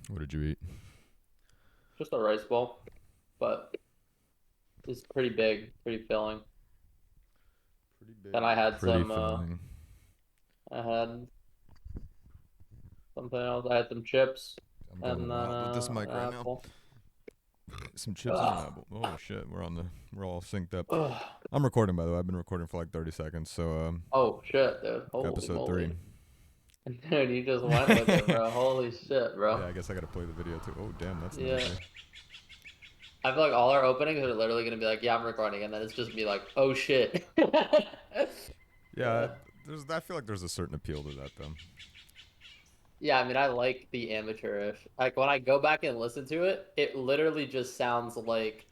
What did you eat? Just a rice bowl, but it's pretty big, pretty filling. Pretty Then big, I but had pretty some, filling. I had something else. I had some chips I'm and going then wild with this mic an right now. apple. Some chips and an Ugh. apple. Oh shit, we're all synced up. Ugh. I'm recording by the way. I've been recording for like 30 seconds. So Oh shit, dude! Holy episode 3. moly, dude! You just went with it, bro. Holy shit, bro. Yeah, I guess I gotta play the video too. Oh damn, that's Yeah. noisy. I feel like all our openings are literally gonna be like, yeah, I'm recording, and then it's just me like, oh shit. Yeah, Yeah. I feel like there's a certain appeal to that though. Yeah, I mean, I like the amateurish. Like when I go back and listen to it, it literally just sounds like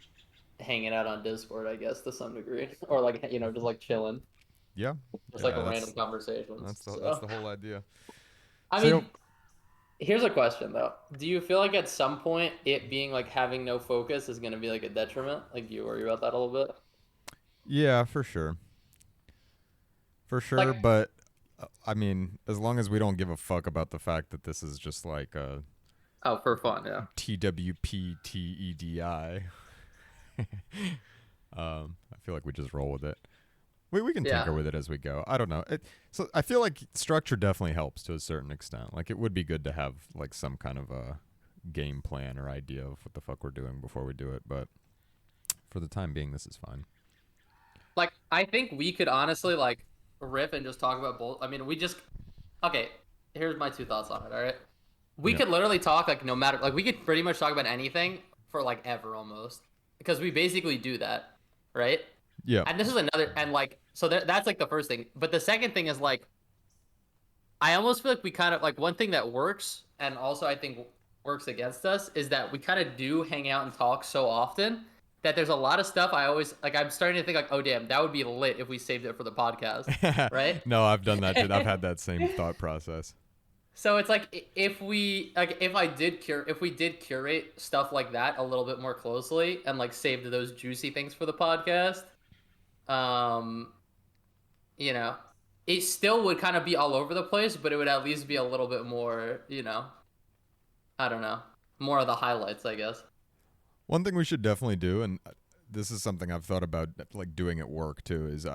hanging out on Discord, I guess, to some degree, or like just like chilling, Yeah, just like yeah, a random conversations. that's So, the whole idea. I So mean, here's a question though: do you feel like at some point it being like having no focus is gonna be like a detriment? Like, do you worry about that a little bit? yeah, for Like, sure. But I mean, as long as we don't give a fuck about the fact that this is just like a oh, for fun, yeah. TWPTEDI. I feel like we just roll with it. We can tinker Yeah. with it as we go. I don't know. So I feel like structure definitely helps to a certain extent. Like it would be good to have like some kind of a game plan or idea of what the fuck we're doing before we do it. But for the time being, this is fine. Like, I think we could honestly like riff and just talk about both. I mean, we just okay. Here's my two thoughts on it. All right, we Yeah. could literally talk like no matter like we could pretty much talk about anything for like ever almost because we basically do that, right? Yeah. And this is another and like so that's like the first thing. But the second thing is like I almost feel like we kind of like one thing that works and also I think works against us is that we kind of do hang out and talk so often that there's a lot of stuff I always like I'm starting to think like, oh damn, that would be lit if we saved it for the podcast, right? No, I've done that too. I've had that same thought process. So it's like if we like if we did curate stuff like that a little bit more closely and like saved those juicy things for the podcast, um, you know, it still would kind of be all over the place, but it would at least be a little bit more, I don't know, more of the highlights, I guess. One thing we should definitely do, and this is something I've thought about like doing at work too, is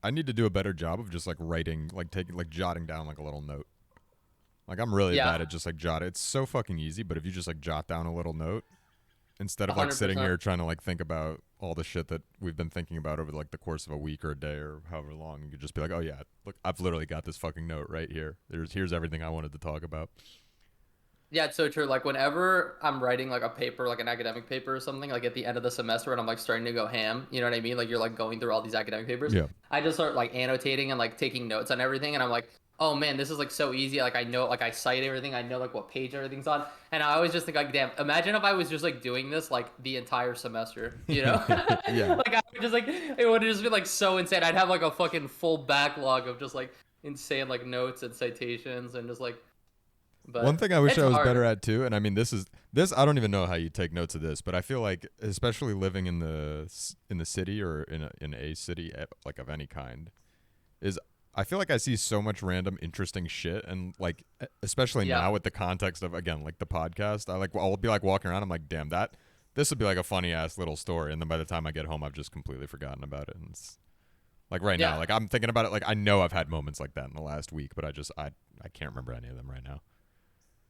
I need to do a better job of just like writing, like taking, like jotting down like a little note. Like I'm really Yeah, bad at just like jot. It's so fucking easy, but if you just like jot down a little note instead of like sitting 100%. here trying to like think about all the shit that we've been thinking about over like the course of a week or a day or however long, you could just be like, oh yeah, look, I've literally got this fucking note right here. Here's everything I wanted to talk about. Yeah, it's so true. Like whenever I'm writing like a paper, like an academic paper or something, like at the end of the semester and I'm like starting to go ham, you know what I mean? Like you're like going through all these academic papers. Yeah. I just start like annotating and like taking notes on everything and I'm like, oh man, this is like so easy. Like I know like I cite everything, I know like what page everything's on. And I always just think like, damn, imagine if I was just like doing this like the entire semester, you know? Yeah. Like I would just like it would just be like so insane. I'd have like a fucking full backlog of just like insane like notes and citations and just like One but thing I wish it's I was better hard. at too, and I mean this I don't even know how you take notes of this, but I feel like especially living in the city or in a city like of any kind is I feel like I see so much random interesting shit and like especially Yeah. now with the context of again like the podcast, I'll be like walking around I'm like damn that this would be like a funny ass little story and then by the time I get home I've just completely forgotten about it and it's like right now Yeah. like I'm thinking about it like I know I've had moments like that in the last week, but I can't remember any of them right now.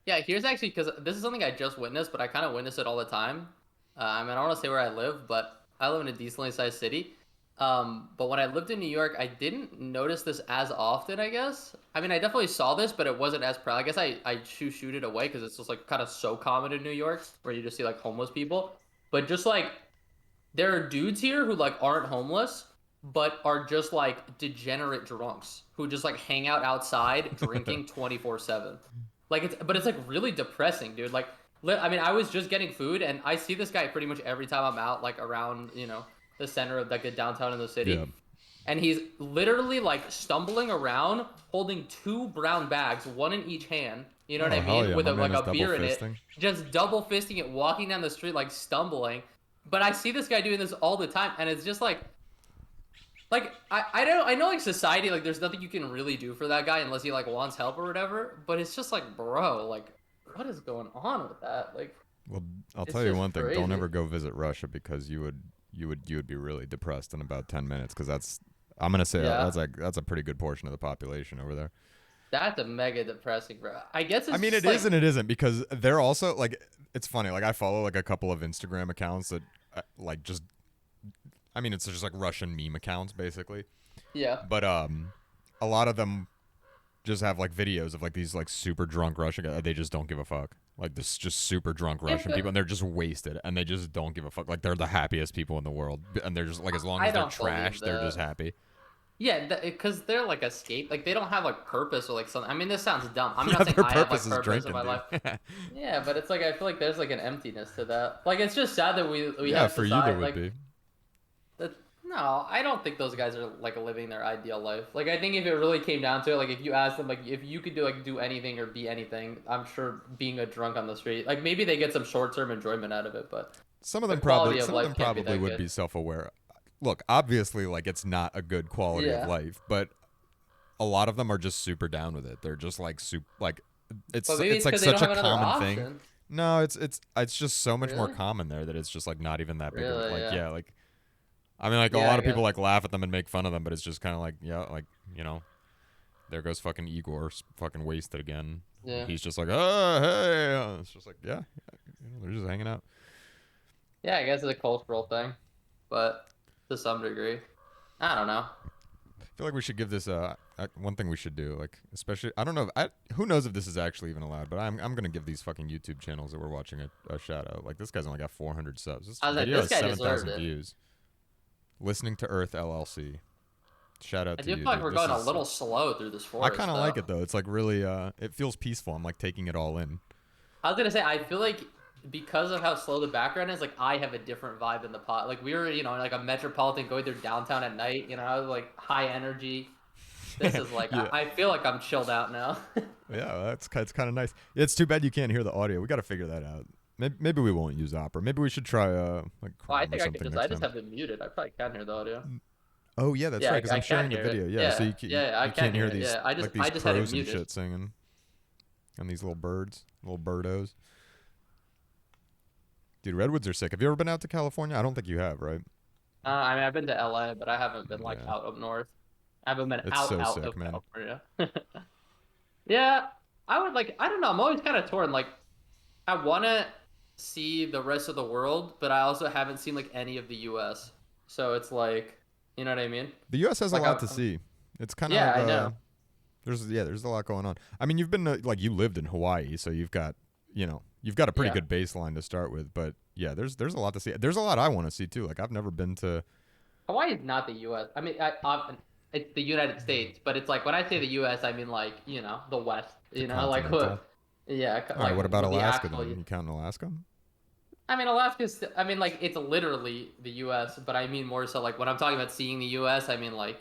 Yeah, here's actually because this is something I just witnessed, but I kind of witness it all the time. I mean, I don't want to say where I live, but I live in a decently sized city. But when I lived in New York, I didn't notice this as often, I guess. I mean, I definitely saw this, but it wasn't as proud. I guess I shoot it away because it's just like kind of so common in New York where you just see like homeless people. But just like there are dudes here who like aren't homeless, but are just like degenerate drunks who just like hang out outside drinking 24/7. Like but it's like really depressing, dude. Like I mean, I was just getting food and I see this guy pretty much every time I'm out like around, the center of like the downtown in the Yeah. city. And he's literally like stumbling around holding two brown bags, one in each hand. You know what Oh I hell mean? yeah, With my a man like is a double beer in it, fisting. just double fisting it, walking down the street like stumbling. But I see this guy doing this all the time, and it's just like I know like society like there's nothing you can really do for that guy unless he like wants help or whatever. But it's just like bro, like what is going on with that? Like, Well, I'll it's tell you just one thing. crazy. Don't ever go visit Russia because you would be really depressed in about 10 minutes because I'm gonna say Yeah, that's a pretty good portion of the population over there. that's a mega depressing, bro. I guess I it's mean, just it is like, and it isn't because they're also like it's funny. Like I follow like a couple of Instagram accounts that like just I mean it's just like Russian meme accounts basically, yeah. but a lot of them just have like videos of like these like super drunk Russian guys. They just don't give a fuck. Like this just super drunk Yeah, Russian people, and they're just wasted, and they just don't give a fuck. Like they're the happiest people in the world, and they're just like as long I as they're don't believe trash, they're just that. happy. Yeah, because they're like escape. Like they don't have like purpose or like something. I mean, this sounds dumb. I'm Yeah, not saying their I have purpose like is purpose in drinking, my dude. life. Yeah, but it's like I feel like there's like an emptiness to that. Like it's just sad that we Yeah, have for you there society would like be. that. No, I don't think those guys are like living their ideal life. Like I think if it really came down to it, like if you ask them like if you could do anything or be anything, I'm sure being a drunk on the street, like maybe they get some short-term enjoyment out of it, but Some of the them probably, quality of some of life them can't be probably that would good. be self-aware. Look, obviously, like it's not a good quality of Yeah, life, but a lot of them are just super down with it. They're just like super, like but maybe it's it's like because they don't such a have another common thing. option. No, it's just so much more Really? common there that it's just like not even that big of it. Really? Like Yeah. yeah, like I mean, like a Yeah, lot I of people guess. like laugh at them and make fun of them, but it's just kind of like yeah, like you know, there goes fucking Igor, fucking wasted again. Yeah. He's just like oh hey, it's just like yeah, they're just hanging out. Yeah, I guess it's a cultural thing, but to some degree, I don't know. I feel like we should give this one thing we should do, like especially I don't know, who knows if this is actually even allowed, but I'm gonna give these fucking YouTube channels that we're watching a shout out. Like this guy's only got 400 subs. This I was like, video this has guy deserved 7,000 it. views. Listening to Earth LLC. Shout out I to do feel you, like dude. we're This going a is little slow through this I forest, kind of like though. it though. It's like really it feels peaceful. I'm like taking it all in. I was gonna say, I feel like because of how slow the background is, like I have a different vibe in the pot. Like we were, in like a metropolitan going through downtown at night. I was like high energy. This is like Yeah. I feel like I'm chilled out now. Yeah, it's kind of nice. It's too bad you can't hear the audio. We got to figure that out. Maybe we won't use Opera. Maybe we should try like Well, I Chrome or think I could something I next just time. have it muted. I probably can hear the audio. Oh yeah, that's Yeah, right. Because I I'm can sharing the hear it. video. Yeah, so Yeah, you yeah, I you can can't hear it. these Yeah, like these I just had it crows and muted. shit singing, and these little birds, little birdos. Dude, redwoods are sick. Have you ever been out to California? I don't think you have, right? I mean, I've been to LA, but I haven't been like Yeah, out up north. I haven't been it's out so out sick, of man. California. Yeah, I would like. I don't know. I'm always kind of torn. Like, I want to see the rest of the world, but I also haven't seen like any of the U.S. So it's like, you know what I mean? The U.S. has a Like, lot to see. It's kind yeah, of I know. there's a lot going on. I mean, you've been like you lived in Hawaii, so you've got a pretty Yeah, good baseline to start with. But yeah, there's a lot to see. There's a lot I want to see too. Like I've never been to. Hawaii is not the U.S. I mean, it's the United States, but it's like when I say the U.S., I mean like the West. The Like continental. what? Yeah, All right, what about with the Alaska actual. then? You counting Alaska? I mean, Alaska's. I mean, like it's literally the U.S., but I mean more so like when I'm talking about seeing the U.S., I mean like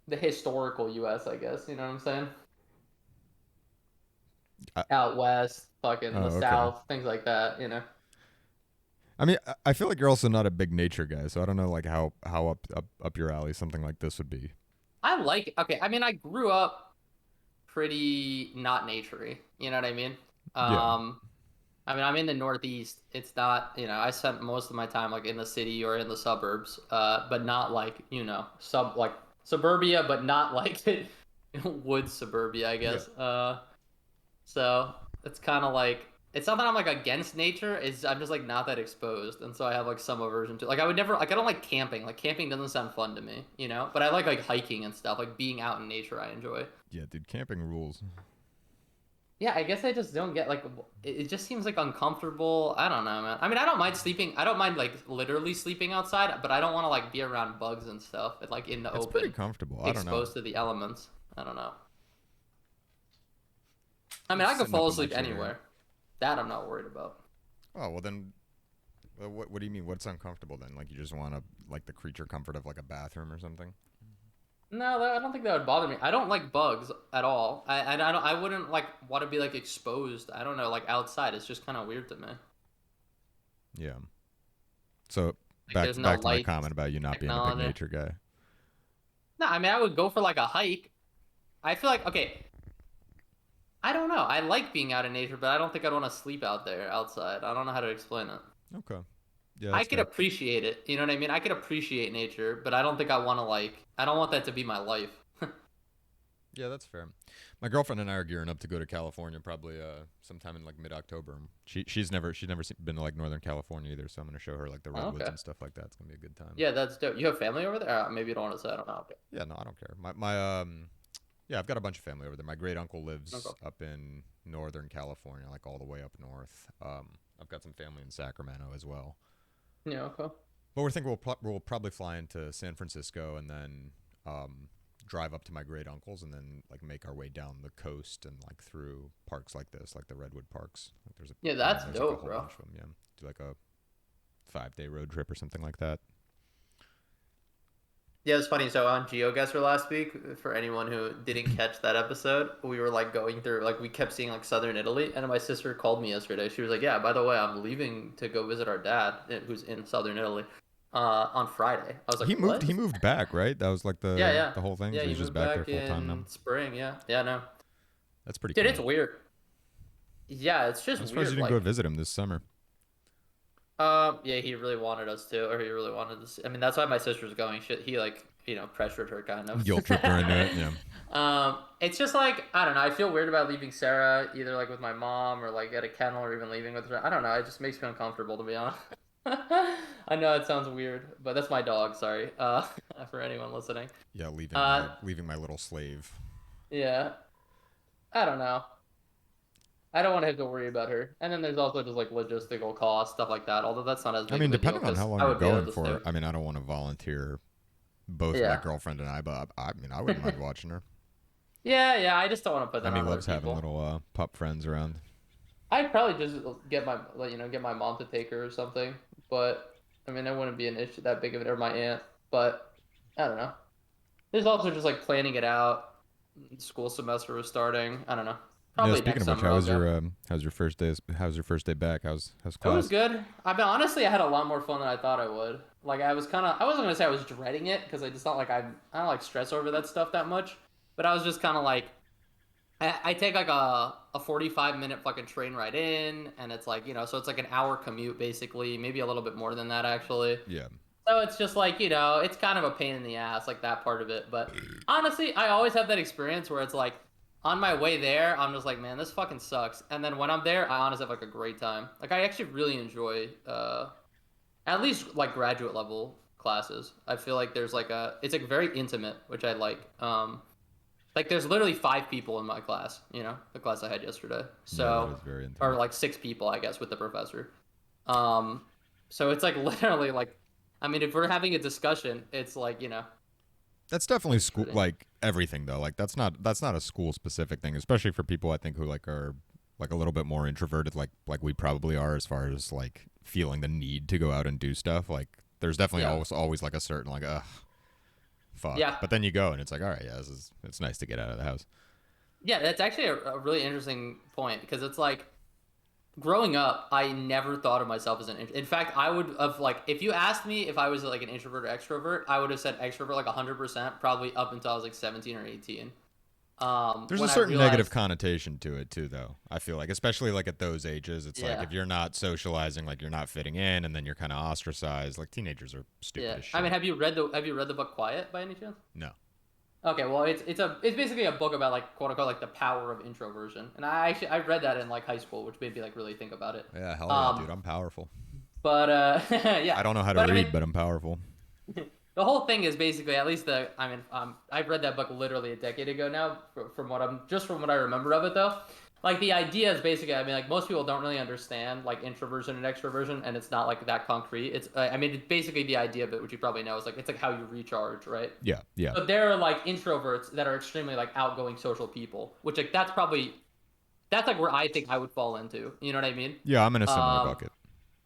the historical U.S. I guess you know what I'm saying. I, Out west, fucking oh, the okay. south, things like that. I mean, I feel like you're also not a big nature guy, so I don't know like how up your alley something like this would be. I like. Okay, I mean, I grew up pretty not naturey. You know what I mean? Yeah, I mean, I'm in the Northeast. It's not, I spent most of my time like in the city or in the suburbs, but not like, like suburbia, but not like wood suburbia, I yeah. guess. So it's kind of like it's not that I'm like against nature. It's I'm just like not that exposed, and so I have like some aversion to. Like I would never like I don't like camping. Like camping doesn't sound fun to me. But I like hiking and stuff. Like being out in nature, I enjoy. Yeah, dude, camping rules. Yeah, I guess I just don't get like it just seems like uncomfortable. I don't know, man. I mean, I don't mind sleeping. I don't mind like literally sleeping outside, but I don't want to like be around bugs and stuff and like in the It's pretty open, comfortable. I don't know. exposed to the elements. I don't know. I mean, I Just could sitting up fall in my asleep chair. anywhere. That I'm not worried about. Oh well, then, what do you mean? What's uncomfortable then? Like you just want to like the creature comfort of like a bathroom or something? No, I don't think that would bother me. I don't like bugs at all. I wouldn't like want to be like exposed. I don't know, like outside. It's just kind of weird to me. Yeah. So Like back there's no back to my light comment about you not being a big technology. nature guy. No, I mean I would go for like a hike. I feel like okay. I don't know. I like being out in nature, but I don't think I'd want to sleep out there outside. I don't know how to explain it. Okay. Yeah, I that's could fair. appreciate it. You know what I mean? I could appreciate nature, but I don't think I want to like. I don't want that to be my life. Yeah, that's fair. My girlfriend and I are gearing up to go to California probably sometime in like mid-October. She's never been to like Northern California either, so I'm gonna show her like the Oh, redwoods okay. and stuff like that. It's gonna be a good time. Yeah, that's dope. You have family over there? Maybe you don't want to say. I don't know. Okay. Yeah, no, I don't care. My yeah, I've got a bunch of family over there. My great uncle lives Okay. up in Northern California, like all the way up north. I've got some family in Sacramento as well. Yeah. Okay. But we're thinking we'll probably fly into San Francisco and then um, drive up to my great uncle's and then like make our way down the coast and like through parks like this, like the redwood parks. Like Yeah, that's there's like a dope, whole bro. bunch of them. Yeah, do like a 5 day road trip or something like that. Yeah, it's funny. So on Geoguessr last week, for anyone who didn't catch that episode, we were like going through like we kept seeing like southern Italy, and my sister called me yesterday. She was like, "Yeah, by the way, I'm leaving to go visit our dad, who's in southern Italy, on Friday." I was like, He moved. "What?" He moved back, right? That was like Yeah, yeah, the whole thing. yeah. So He he's just moved back there back full time now. in spring. Yeah, yeah, no, That's pretty dude, it's cool. weird. Yeah, it's just I'm surprised you weird. didn't go Like, visit him this summer. yeah, he really wanted us to, or he really wanted us. I mean, that's why my sister's going. Shit, he like, pressured her kind of. Guilt tripped her into it. Yeah. It's just like I don't know. I feel weird about leaving Sarah either like with my mom or like at a kennel or even leaving with her. I don't know. It just makes me uncomfortable to be honest. I know it sounds weird, but that's my dog. Sorry, for anyone listening. Yeah, leaving Uh, my little slave. yeah, I don't know. I don't want to have to worry about her. And then there's also just like logistical costs, stuff like that. Although that's not as I big mean, of a deal depending on how because long I you're would be able going to stay. for, I mean, I don't want to volunteer both my Yeah, girlfriend and I, but I mean, I wouldn't mind watching her. yeah, yeah. I just don't want to put that Emmy on other loves having people. little pup friends around. I'd probably just get my like, get my mom to take her or something. But I mean, it wouldn't be an issue that big of it, or my aunt. But I don't know. There's also just like planning it out. School semester was starting. I don't know. Yeah. Probably Speaking next of which, summer I'll go. how's your first day? How's your first day back? How's It was class? good. I mean, honestly, I had a lot more fun than I thought I would. Like, I wasn't gonna say I was dreading it because I just not like I don't like stress over that stuff that much. But I was just kind of like, I take like a 45-minute fucking train ride in, and it's like, so it's like an hour commute basically, maybe a little bit more than that actually. Yeah. So it's just like, it's kind of a pain in the ass, like that part of it. But honestly, I always have that experience where it's like, on my way there, I'm just like, man, this fucking sucks. And then when I'm there, I honestly have like a great time. Like I actually really enjoy, at least like graduate level classes. I feel like it's like very intimate, which I like. Like there's literally 5 people in my class, the class I had yesterday. Yeah, that So, is very or intimate. like 6 people, I guess, with the professor. Um, so it's like literally like, I mean, if we're having a discussion, it's like, That's definitely it's school, pretty. like everything though. Like that's not a school specific thing, especially for people I think who like are like a little bit more introverted, like we probably are, as far as like feeling the need to go out and do stuff. Like there's definitely Yeah. always like a certain like fuck. Yeah. But then you go and it's like, all right, yeah, it's nice to get out of the house. Yeah, that's actually a really interesting point because it's like growing up, I never thought of myself as an introvert. In fact, I would have like if you asked me if I was like an introvert or extrovert, I would have said extrovert like 100% probably up until I was like 17 or 18. There's a When I certain negative realized, connotation to it too, though. I feel like, especially like at those ages, it's like yeah, if you're not socializing, like you're not fitting in, and then you're kind of ostracized. Like teenagers are stupid yeah. as I mean, shit. have you read the book Quiet by any chance? No. Okay, well, it's basically a book about like quote unquote like the power of introversion, and I read that in like high school, which made me like really think about it. Yeah, hell yeah, Um, dude. I'm powerful. but yeah, I don't know how to but I mean, read, but I'm powerful. the whole thing is basically at least I mean I've read that book literally a decade ago now from what I remember of it though. Like the idea is basically I mean like most people don't really understand like introversion and extroversion and it's not like that concrete. It's I mean it's basically the idea of it, which you probably know, is like it's like how you recharge, right? Yeah, yeah, So there are like introverts that are extremely like outgoing social people, which like that's like where I think I would fall into. You know what I mean? yeah. I'm in a similar Um, bucket.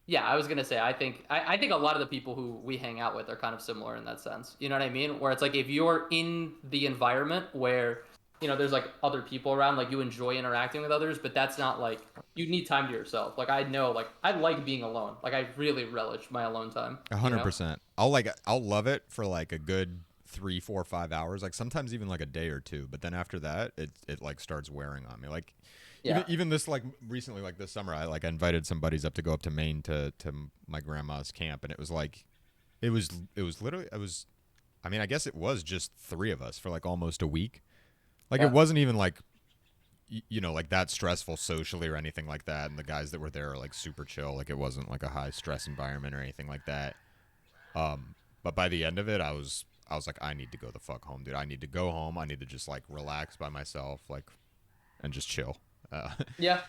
yeah, I was gonna say I think a lot of the people who we hang out with are kind of similar in that sense. You know what I mean? Where it's like if you're in the environment where there's like other people around, like you enjoy interacting with others, but that's not like you need time to yourself. Like I know, like I like being alone. Like I really relish my alone time. 100%. I'll love it for like a good 3, 4, 5 hours, like sometimes even like a day or two. But then after that, it like starts wearing on me. Like Yeah. even this like recently, like this summer, I invited some buddies up to go up to Maine to my grandma's camp, and it was like it was literally it was. I mean, I guess it was just three of us for like almost a week. Like it Yeah. wasn't even like like that stressful socially or anything like that. And the guys that were there are like super chill. Like it wasn't like a high stress environment or anything like that. But by the end of it, I was like, I need to go the fuck home, dude. I need to go home. I need to just like relax by myself, like, and just chill. Yeah.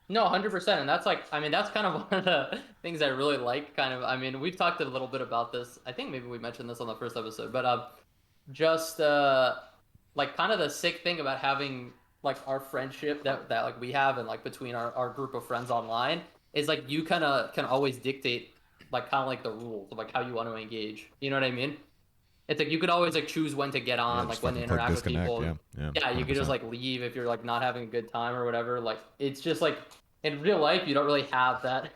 No, 100%. And that's like, I mean, that's kind of one of the things I really like. Kind of, I mean, we've talked a little bit about this. I think maybe we mentioned this on the first episode, but just like kind of the sick thing about having like our friendship that like we have and like between our group of friends online is like you kind of can always dictate like kind of like the rules of like how you want to engage. You know what I mean? It's like you could always like choose when to get Yeah, on, just like when to fucking click interact with disconnect. people. Yeah, yeah, Yeah, you could just 100%. like leave if you're like not having a good time or whatever. Like it's just like in real life you don't really have that.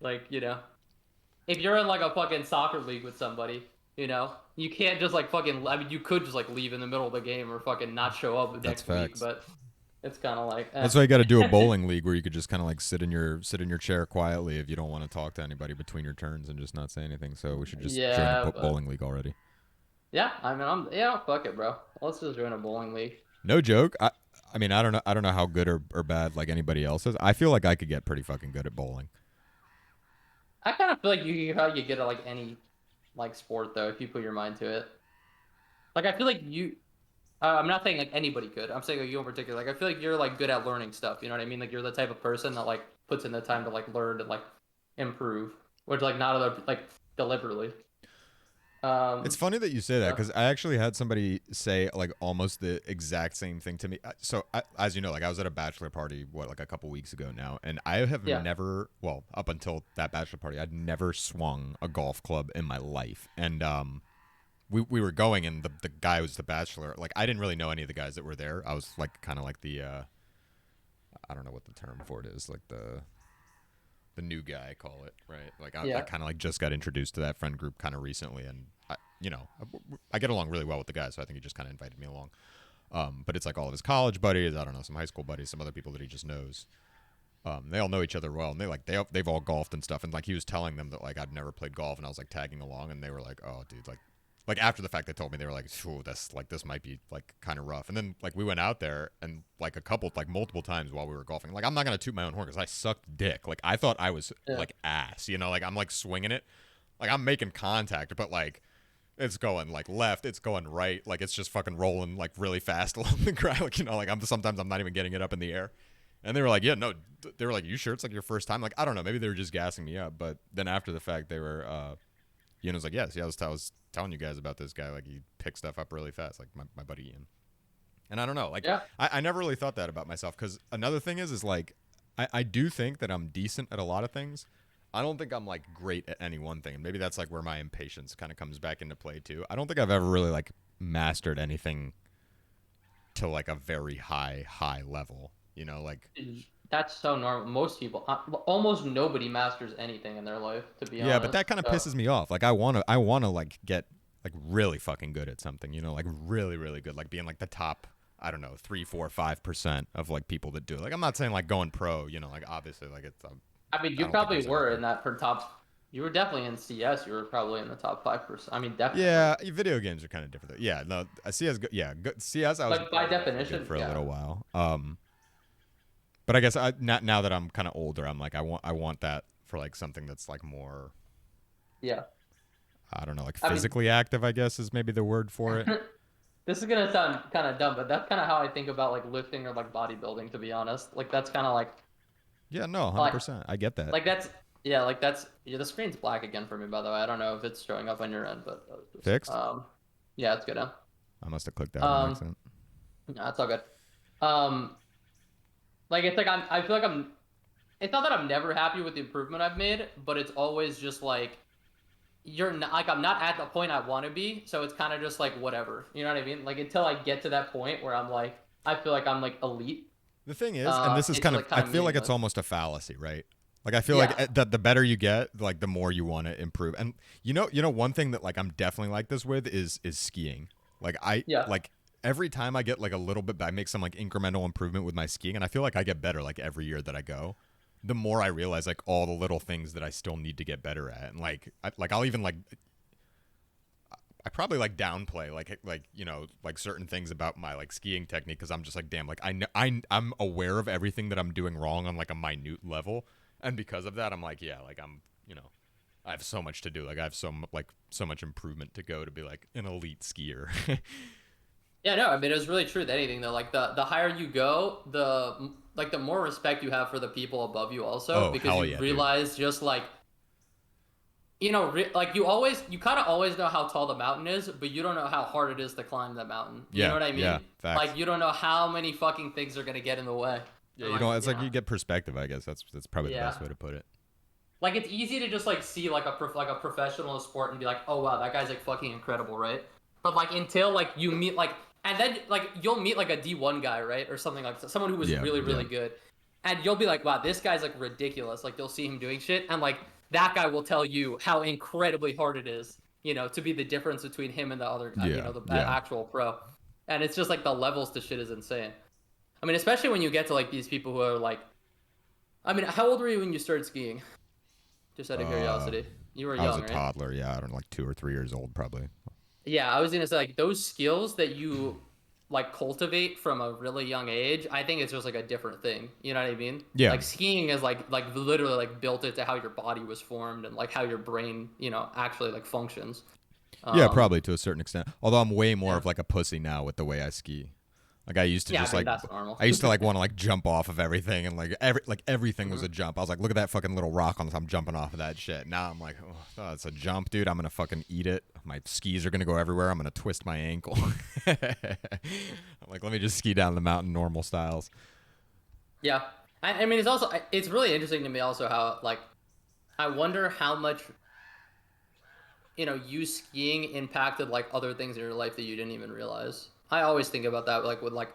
Like, if you're in like a fucking soccer league with somebody, you can't just like fucking I mean you could just like leave in the middle of the game or fucking not show up That's next week, facts. but it's kind of like That's why you got to do a bowling league where you could just kind of like sit in your chair quietly if you don't want to talk to anybody between your turns and just not say anything. So we should just join a Yeah, but bowling league already. yeah, I mean yeah, fuck it, bro. Let's just join a bowling league. No joke. I mean, I don't know how good or bad like anybody else is. I feel like I could get pretty fucking good at bowling. I kind of feel like you how you get at like any like sport though if you put your mind to it. Like I feel like I'm not saying like anybody could. I'm saying like you in particular. Like I feel like you're like good at learning stuff. You know what I mean? Like you're the type of person that like puts in the time to like learn and like improve, which like not other like deliberately. It's Um, funny that you say that yeah, because I actually had somebody say like almost the exact same thing to me. As you know, like I was at a bachelor party like a couple weeks ago now, and I have yeah, never, well, up until that bachelor party, I'd never swung a golf club in my life, and we were going, and the guy was the bachelor. Like I didn't really know any of the guys that were there. I was like kind of like the I don't know what the term for it is, like the new guy, I call it, right? Like I yeah, kind of like just got introduced to that friend group kind of recently, and I get along really well with the guy, so I think he just kind of invited me along. But it's like all of his college buddies, I don't know, some high school buddies, some other people that he just knows. They all know each other well, and they've all golfed and stuff. And like he was telling them that like I'd never played golf, and I was like tagging along, and they were like, "Oh, dude, like after the fact, they told me they were like, "Ooh, this might be like kind of rough." And then like we went out there, and like multiple times while we were golfing. Like I'm not gonna toot my own horn because I sucked dick. Like I thought I was yeah, like ass, like I'm like swinging it, like I'm making contact, but like it's going like left, it's going right, like it's just fucking rolling like really fast along the ground. Like like sometimes I'm not even getting it up in the air. And they were like, yeah, no. They were like, you sure it's like your first time? Like, I don't know. Maybe they were just gassing me up. But then after the fact, they were, Ian was like, yes, yeah, I was telling you guys about this guy. Like, he picks stuff up really fast, like my buddy Ian. And I don't know. Like, yeah, I never really thought that about myself. Because another thing is like, I do think that I'm decent at a lot of things. I don't think I'm like great at any one thing. And maybe that's like where my impatience kind of comes back into play too. I don't think I've ever really like mastered anything to like a very high level. Like that's so normal. Most people, almost nobody masters anything in their life, to be yeah, but honest. that kind of So, pisses me off. Like I wanna like get like really fucking good at something. Like really really good. Like being like the top. I don't know 3, 4, 5% of like people that do it. Like I'm not saying like going pro. Like obviously like it's. I mean, I you don't think probably there's were anything. in that for top. You were definitely in CS. You were probably in the top 5%. I mean, definitely. Yeah, video games are kind of different. Yeah, no, CS. Yeah, CS. I was Like I by was definitely good definition, for a yeah, little while. But I guess now that I'm kind of older, I'm like I want that for like something that's like more. yeah. I don't know, like I mean, physically active. I guess is maybe the word for it. this is gonna sound kind of dumb, but that's kind of how I think about like lifting or like bodybuilding. To be honest, like that's kind of Yeah, no, like 100%. I get that. like that's yeah, like that's yeah. The screen's black again for me, by the way. I don't know if it's showing up on your end, but Fixed. yeah, it's good now. I must have clicked out on Um, accident. no, it's all good. Um, like it's like I feel like I'm. It's not that I'm never happy with the improvement I've made, but it's always just like you're not like I'm not at the point I want to be, so it's kind of just like whatever. You know what I mean? Like until I get to that point where I'm like I feel like I'm like elite. The thing is, and this is It's kind of, like I kind of feel like it's meaningless. almost a fallacy, right? Like I feel like Yeah, that the better you get, like the more you want to improve. And one thing that like I'm definitely like this with is skiing. Like I yeah. like every time I get like a little bit, I make some like incremental improvement with my skiing, and I feel like I get better like every year that I go. The more I realize like all the little things that I still need to get better at, and I'll even like I probably like downplay like certain things about my like skiing technique because I'm just like damn like I'm aware of everything that I'm doing wrong on like a minute level, and because of that I'm like yeah like I have so much to do, like I have so much improvement to go to be like an elite skier. Yeah, no, I mean it was really true with anything though. Like the higher you go, the more respect you have for the people above you also Oh because hell you yeah, dude. realize just like like you kind of always know how tall the mountain is, but you don't know how hard it is to climb the mountain. You know Yeah, what I yeah, mean? facts. Like you don't know how many fucking things are gonna get in the way. Yeah, And like, it's like you get perspective, I guess. That's probably the yeah. best way to put it. Like it's easy to just like see like like a professional sport and be like, oh wow, that guy's like fucking incredible, right? But like until like you meet like and then like you'll meet like a D1 guy, right, or something like that, someone who was Yeah, really yeah. really good, and you'll be like, wow, this guy's like ridiculous. Like you'll see him doing shit, and like that guy will tell you how incredibly hard it is, to be the difference between him and the other, Yeah, the yeah. actual pro, and it's just like the levels to shit is insane. I mean, especially when you get to like these people who are like, I mean, how old were you when you started skiing? Just out of Uh curiosity. You were I was young, a right? toddler, yeah, I don't know, like 2 or 3 years old probably. Yeah, I was gonna say like those skills that you like cultivate from a really young age, I think it's just like a different thing. You know what I mean? Yeah. Like skiing is like literally like built it to how your body was formed and like how your brain, actually like functions. Yeah, Um, probably to a certain extent. Although I'm way more yeah. of like a pussy now with the way I ski. Like I used to Yeah, I just mean like that's normal. I used to like want to like jump off of everything and like everything was Mhm. a jump. I was like, look at that fucking little rock on this. I'm jumping off of that shit. Now I'm like, oh, it's a jump, dude. I'm gonna fucking eat it. My skis are gonna go everywhere. I'm gonna twist my ankle. I'm like, let me just ski down the mountain normal styles. Yeah. I mean it's really interesting to me also how like I wonder how much you skiing impacted like other things in your life that you didn't even realize. I always think about that, like with like,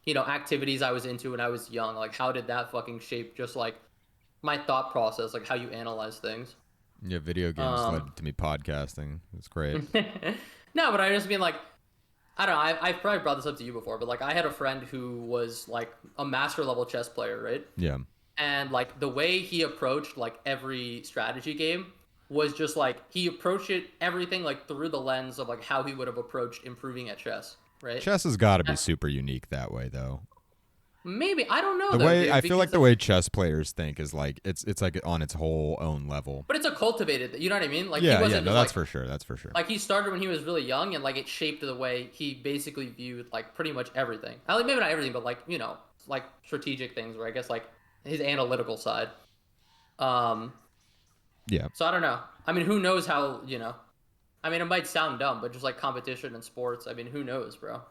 activities I was into when I was young. Like, how did that fucking shape just like my thought process, like how you analyze things. Yeah, video games Um, led to me podcasting. It's great. no, but I just mean like I don't know. I've probably brought this up to you before, but like I had a friend who was like a master level chess player, right? Yeah. And like the way he approached like every strategy game was just like he approached it everything like through the lens of like how he would have approached improving at chess, right? Chess has got to be And super unique that way, though. maybe I don't know The though, way dude, I feel like because the way chess players think is like it's like on its whole own level. but it's a cultivated, you know what I mean? Like he Yeah, yeah, wasn't no, just that's like for sure. That's for sure. he started when he was really young and like it shaped the way he basically viewed like pretty much everything. I mean, maybe not everything, but like, like strategic things where I guess like his analytical side. Um, Yeah. so I don't know. I mean, who knows how, I mean, it might sound dumb, but just like competition in sports, I mean, who knows, bro?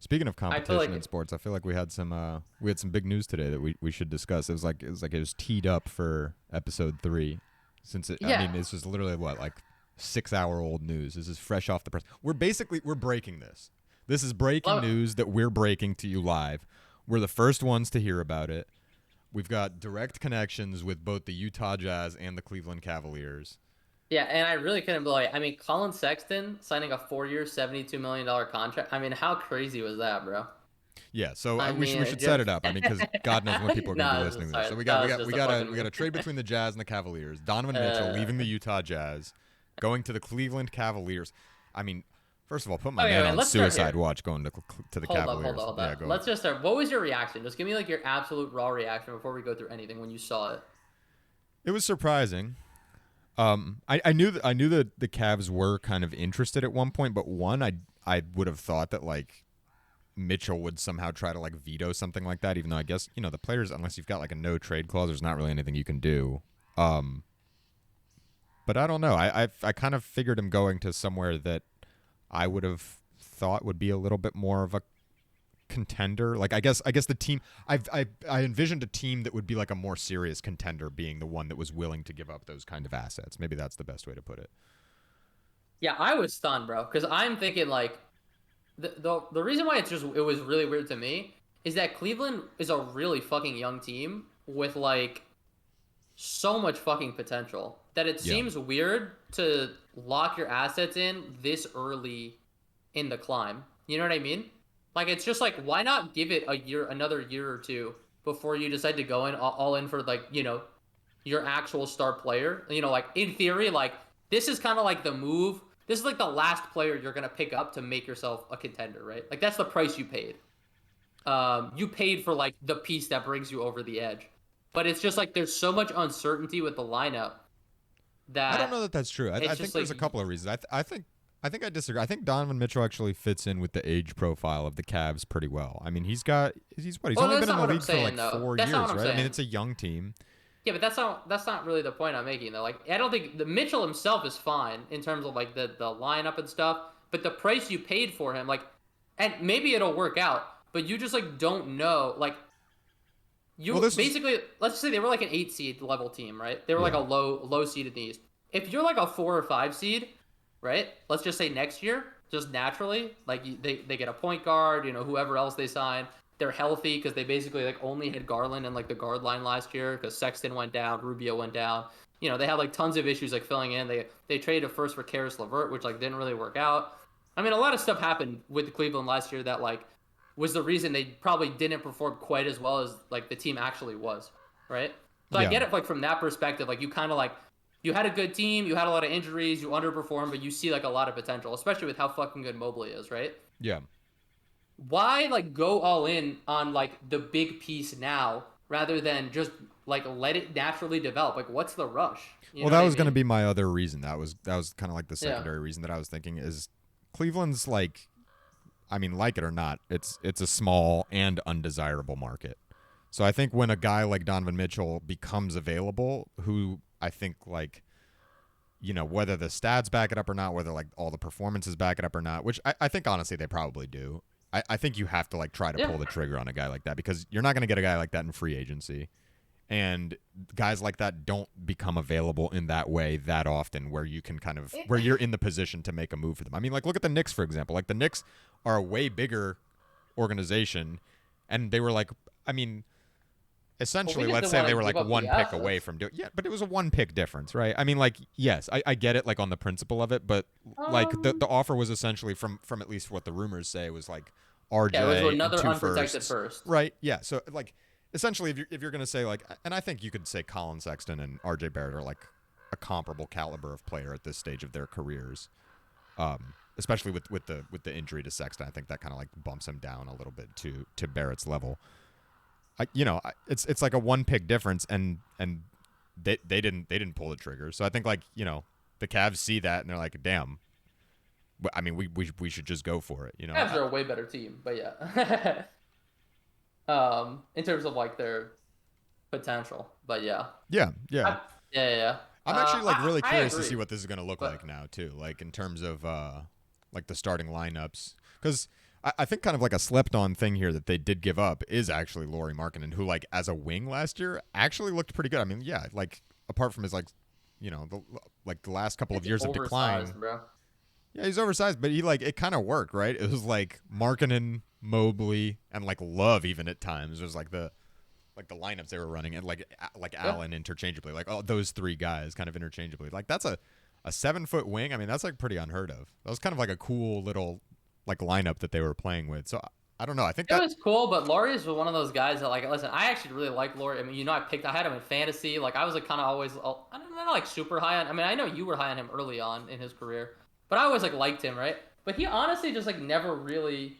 Speaking of I feel competition in like, sports, I feel like we had some big news today that we should discuss. It was teed up for episode 3, since I yeah. mean this was literally what like 6 hour old news. This is fresh off the press. We're breaking this. This is breaking Well, news that we're breaking to you live. We're the first ones to hear about it. We've got direct connections with both the Utah Jazz and the Cleveland Cavaliers. yeah, and I really couldn't believe. I mean, Colin Sexton signing a 4-year, $72 million contract. I mean, how crazy was that, bro? Yeah, so I we mean, should set just it up. I mean, because God knows when people are going to be no, listening to this. sorry, So that was just a fucking we got a move. trade between the Jazz and the Cavaliers. Donovan Mitchell Uh, leaving the Utah Jazz, going to the Cleveland Cavaliers. I mean, first of all, put my okay, man wait, on let's start suicide here. watch going to the Hold up, hold Cavaliers. up, hold Yeah, up. go ahead. Let's just start. What was your reaction? Just give me like your absolute raw reaction before we go through anything when you saw it. It was surprising. I knew that the Cavs were kind of interested at one point, but I would have thought that like Mitchell would somehow try to like veto something like that, even though I guess, the players, unless you've got like a no trade clause, there's not really anything you can do. Um, but I don't know. I kind of figured him going to somewhere that I would have thought would be a little bit more of a contender. Like I guess the team I envisioned a team that would be like a more serious contender being the one that was willing to give up those kind of assets. Maybe that's the best way to put it. Yeah, I was stunned, bro, because I'm thinking like the reason why it was really weird to me is that Cleveland is a really fucking young team with like so much fucking potential that it Yeah. seems weird to lock your assets in this early in the climb. You know what I mean? Like it's just like why not give it a year, another year or two before you decide to go in all in for like your actual star player. Like in theory, like this is kind of like the move. This is like the last player you're gonna pick up to make yourself a contender, right? Like that's the price you paid. You paid for like the piece that brings you over the edge. But it's just like there's so much uncertainty with the lineup I don't that know that that's true. I it's think just there's like a couple of reasons. I think I disagree. I think Donovan Mitchell actually fits in with the age profile of the Cavs pretty well. I mean, he's what? He's well, only that's been in not the what I'm league for saying like though. 4 That's not years, what I'm right? I mean, saying. it's a young team. Yeah, but that's not really the point I'm making though. Like I don't think the Mitchell himself is fine in terms of like the lineup and stuff, but the price you paid for him, like, and maybe it'll work out, but you just like don't know. Like Well, you this is basically let's say they were like an 8 seed level team, right? They were like yeah, a low seed in the East. If you're like a 4 or 5 seed, right? Let's just say next year, just naturally, like they get a point guard, whoever else they sign, they're healthy because they basically like only had Garland and like the guard line last year because Sexton went down, Rubio went down. They had like tons of issues like filling in. They traded a first for Karis LeVert, which like didn't really work out. I mean, a lot of stuff happened with Cleveland last year that like was the reason they probably didn't perform quite as well as like the team actually was, right? So I yeah, get it like from that perspective, like you kind of like you had a good team, you had a lot of injuries, you underperformed, but you see like a lot of potential, especially with how fucking good Mobley is, right? yeah. Why like go all in on like the big piece now rather than just like let it naturally develop? Like what's the rush? You Well, know that what I was going to mean? be my other reason. That was kind of like the Yeah. secondary reason that I was thinking is Cleveland's like, I mean, like it or not, it's a small and undesirable market. So I think when a guy like Donovan Mitchell becomes available, who I think like whether the stats back it up or not, whether like all the performances back it up or not, which I think honestly they probably do. I think you have to like try to Yeah. pull the trigger on a guy like that because you're not going to get a guy like that in free agency. And guys like that don't become available in that way that often where you can where you're in the position to make a move for them. I mean, like look at the Knicks, for example. Like the Knicks are a way bigger organization and they were like, I mean, Well, we essentially, just let's didn't say want they to were give like up the one pick away assets. from doing. Yeah, but it was a one pick difference, right? I mean, like, yes, I get it, like on the principle of it, but like the Um, the offer was essentially from at least what the rumors say was like yeah, it was RJ and another two unprotected firsts, first. right? Yeah, so like essentially, if you're gonna say like, and I think you could say Colin Sexton and RJ Barrett are like a comparable caliber of player at this stage of their careers. Especially with the injury to Sexton, I think that kind of like bumps him down a little bit to Barrett's level. It's like a one pick difference, and they didn't pull the trigger. So I think like the Cavs see that and they're like, damn. I mean, we should just go for it. Cavs are a way better team, but yeah. In terms of like their potential, but yeah, Yeah, yeah. I, yeah, yeah. Yeah. I'm actually like really I curious to see agree, what this is gonna look like but now too. Like in terms of like the starting lineups, because I think kind of like a slept on thing here that they did give up is actually Lauri Markkanen, who like as a wing last year actually looked pretty good. I mean, yeah, like apart from his like the last couple of it's years of oversized, decline. bro. Yeah, he's oversized, but he like it kind of worked, right? It was like Markkanen, Mobley, and like Love even at times. It was like the lineups they were running and like Yeah, Allen interchangeably, like those three guys kind of interchangeably. Like that's a 7 foot wing. I mean, that's like pretty unheard of. That was kind of like a cool little like lineup that they were playing with. So I don't know. I think it that was cool, but Laurie is one of those guys that like listen. I actually really like Laurie. I mean, I had him in fantasy. Like I was like kind of always, I don't know, like super high on. I mean, I know you were high on him early on in his career, but I always like liked him, right? But he honestly just like never really.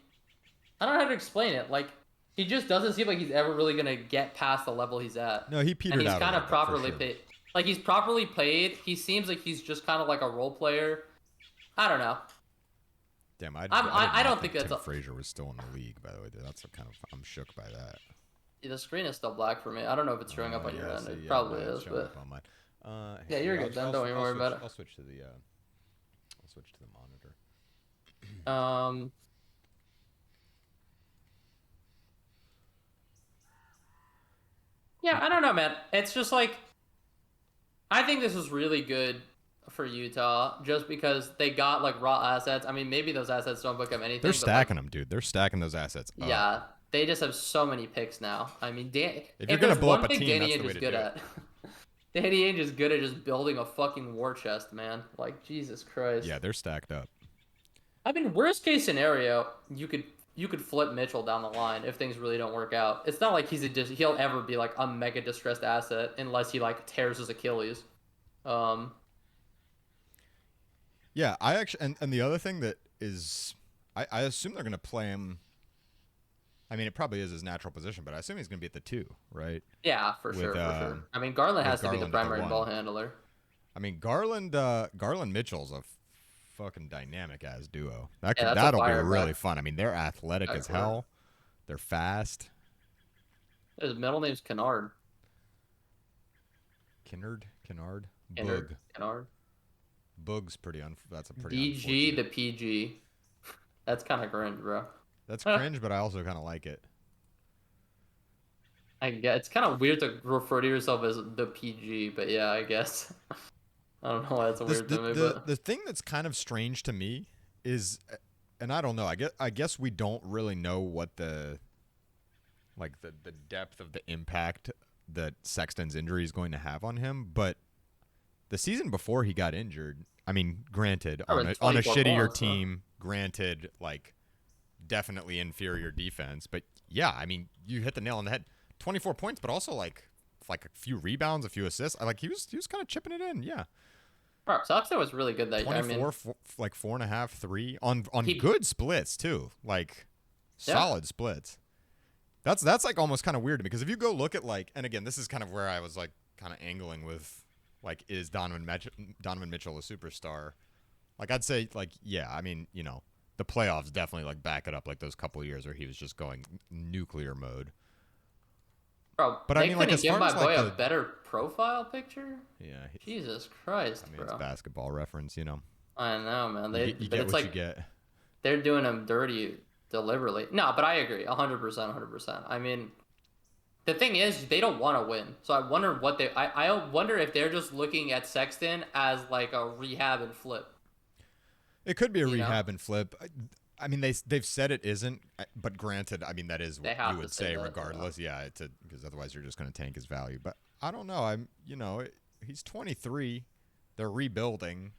I don't know how to explain it. Like he just doesn't seem like he's ever really gonna get past the level he's at. no, he And petered he's out a kind little of bit for properly sure. paid. Like he's properly paid. He seems like he's just kind of like a role player. I don't know. Damn, I did I not don't think think that's Tim a, Frazier was still in the league. By the way, that's what kind of I'm shook by that. the screen is still black for me. I don't know if it's showing up on your Yeah, end. see, It yeah, probably it's is, showing but up on mine. yeah, you're good then. Don't even worry about it. I'll switch to the monitor. Um, yeah, I don't know, man. It's just like I think this is really good for Utah just because they got like raw assets. I mean, maybe those assets don't become They're anything, but like stacking them, dude. They're stacking those assets up. yeah, they just have so many picks now. I mean, If you're if gonna there's blow up one a thing team, Danny that's the Ainge way is to good do it. at, Danny Ainge is good at just building a fucking war chest, man. Like Jesus Christ. Yeah, they're stacked up. I mean, worst case scenario, you could flip Mitchell down the line if things really don't work out. It's not like he'll ever be like a mega distressed asset unless he like tears his Achilles. Um, Yeah, I actually and the other thing that is, I assume they're gonna play him. I mean, it probably is his natural position, but I assume he's gonna be at the 2, right? yeah, for With sure, for sure. I mean, Garland has to be the Garland at the primary 1. ball handler. I mean, Garland Mitchell's a fucking dynamic ass duo. Yeah, that's a That'll be fire really back. fun. I mean, they're athletic as Backcourt. hell. They're fast. His middle name's Kennard. Kennard, Kennard. Boog. Kennard. Boog's that's a pretty DG the unfortunate. PG. That's kind of cringe, bro. That's cringe, but I also kind of like it. I guess it's kind of weird to refer to yourself as the PG, but yeah, I guess. I don't know why that's This weird to me, the but the thing that's kind of strange to me is, and I don't know. I guess we don't really know what the depth of the impact that Sexton's injury is going to have on him. But the season before he got injured, I mean, granted, that on was a 24 shittier points, huh? team, granted, like definitely inferior defense, but yeah, I mean, you hit the nail on the head. 24 points, but also like a few rebounds, a few assists. I like he was kind of chipping it in. Yeah. Bro, Soxer was really good that year. I 24, mean, like 4.5, 3 on he, good splits too, like yeah, solid splits. That's like almost kind of weird to me because if you go look at like, and again, this is kind of where I was like kind of angling with like, is Donovan Mitchell a superstar? Like I'd say like, yeah, I mean, the playoffs definitely like back it up, like those couple of years where he was just going nuclear mode. bro, But I they mean, like couldn't as give far my as like boy a the better profile picture. yeah, Jesus Christ, I mean it's bro. basketball reference, I know, man. you But get it's what you like get. they're doing him dirty deliberately. No, but I agree, 100%, 100%. I mean, the thing is, they don't want to win. So I wonder what they. I wonder if they're just looking at Sexton as like a rehab and flip. It could be a You know, rehab and flip. I mean, they've said it isn't, but granted, I mean that is they what you have to would say say that. regardless. Yeah, because otherwise you're just going to tank his value. But I don't know. He's 23. They're rebuilding.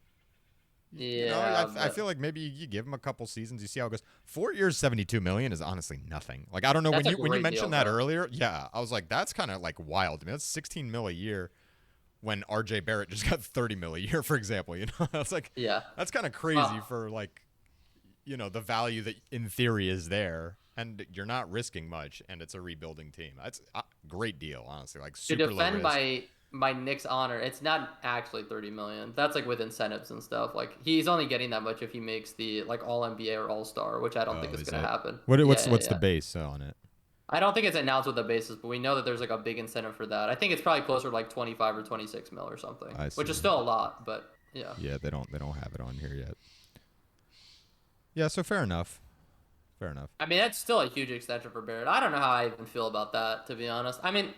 Yeah, I but feel like maybe you give him a couple seasons, you see how it goes. 4 years, 72 million is honestly nothing. Like I don't know that's a when you great deal, mentioned that bro. earlier. Yeah, I was like, that's kind of like wild. I mean, that's 16 mil a year. When R.J. Barrett just got 30 mil a year, for example, I was like, Yeah. that's kind of crazy for like, the value that in theory is there, and you're not risking much, and it's a rebuilding team. That's a great deal, honestly. Like To super low defend risk. my Knicks honor, it's not actually 30 million. That's like with incentives and stuff. Like he's only getting that much if he makes the like All NBA or All Star, which I don't think Oh, is is gonna it? happen. What's Yeah, yeah, what's the yeah. base on it? I don't think it's announced what the basis, but we know that there's like a big incentive for that. I think it's probably closer to like 25 or 26 mil or something, I which is see. still a lot, but yeah. Yeah, they don't have it on here yet. Yeah, so fair enough. Fair enough. I mean, that's still a huge extension for Barrett. I don't know how I even feel about that, to be honest. I mean,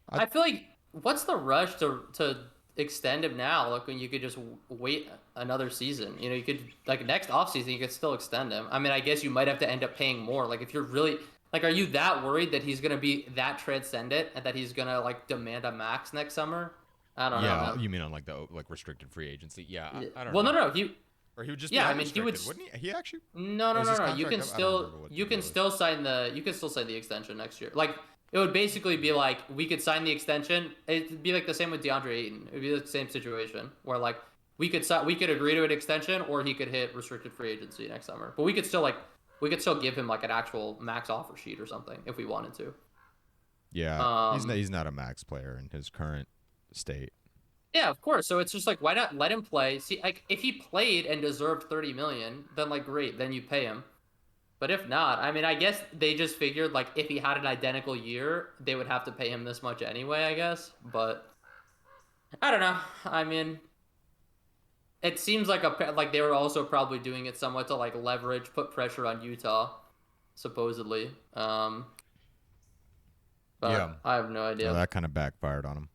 I I feel like what's the rush to extend him now? Like when you could just wait another season. You could like next offseason you could still extend him. I mean, I guess you might have to end up paying more. Like if you're really like, are you that worried that he's gonna be that transcendent and that he's gonna like demand a max next summer? I don't know, yeah, man. you mean on like the like restricted free agency? Yeah, Yeah. I don't Well, no, know. no, he. Or he would just be Yeah, I mean, he would. unrestricted, wouldn't he? He actually, No, or no, is no, his no. You contract can up? I don't still remember what the you can deal is. still sign the you can still sign the extension next year. Like it would basically be like we could sign the extension. It'd be like the same with DeAndre Ayton. It'd be the same situation where like we could agree to an extension or he could hit restricted free agency next summer. But we could still give him like an actual max offer sheet or something if we wanted to. Yeah, Um, he's not a max player in his current state. yeah, of course. So it's just like why not let him play? See, like if he played and deserved 30 million, then like great, then you pay him. But if not, I mean, I guess they just figured like if he had an identical year, they would have to pay him this much anyway, I guess. But I don't know. I mean, it seems like like they were also probably doing it somewhat to like leverage, put pressure on Utah, supposedly. Yeah, But I have no well, idea. that kind of backfired on him.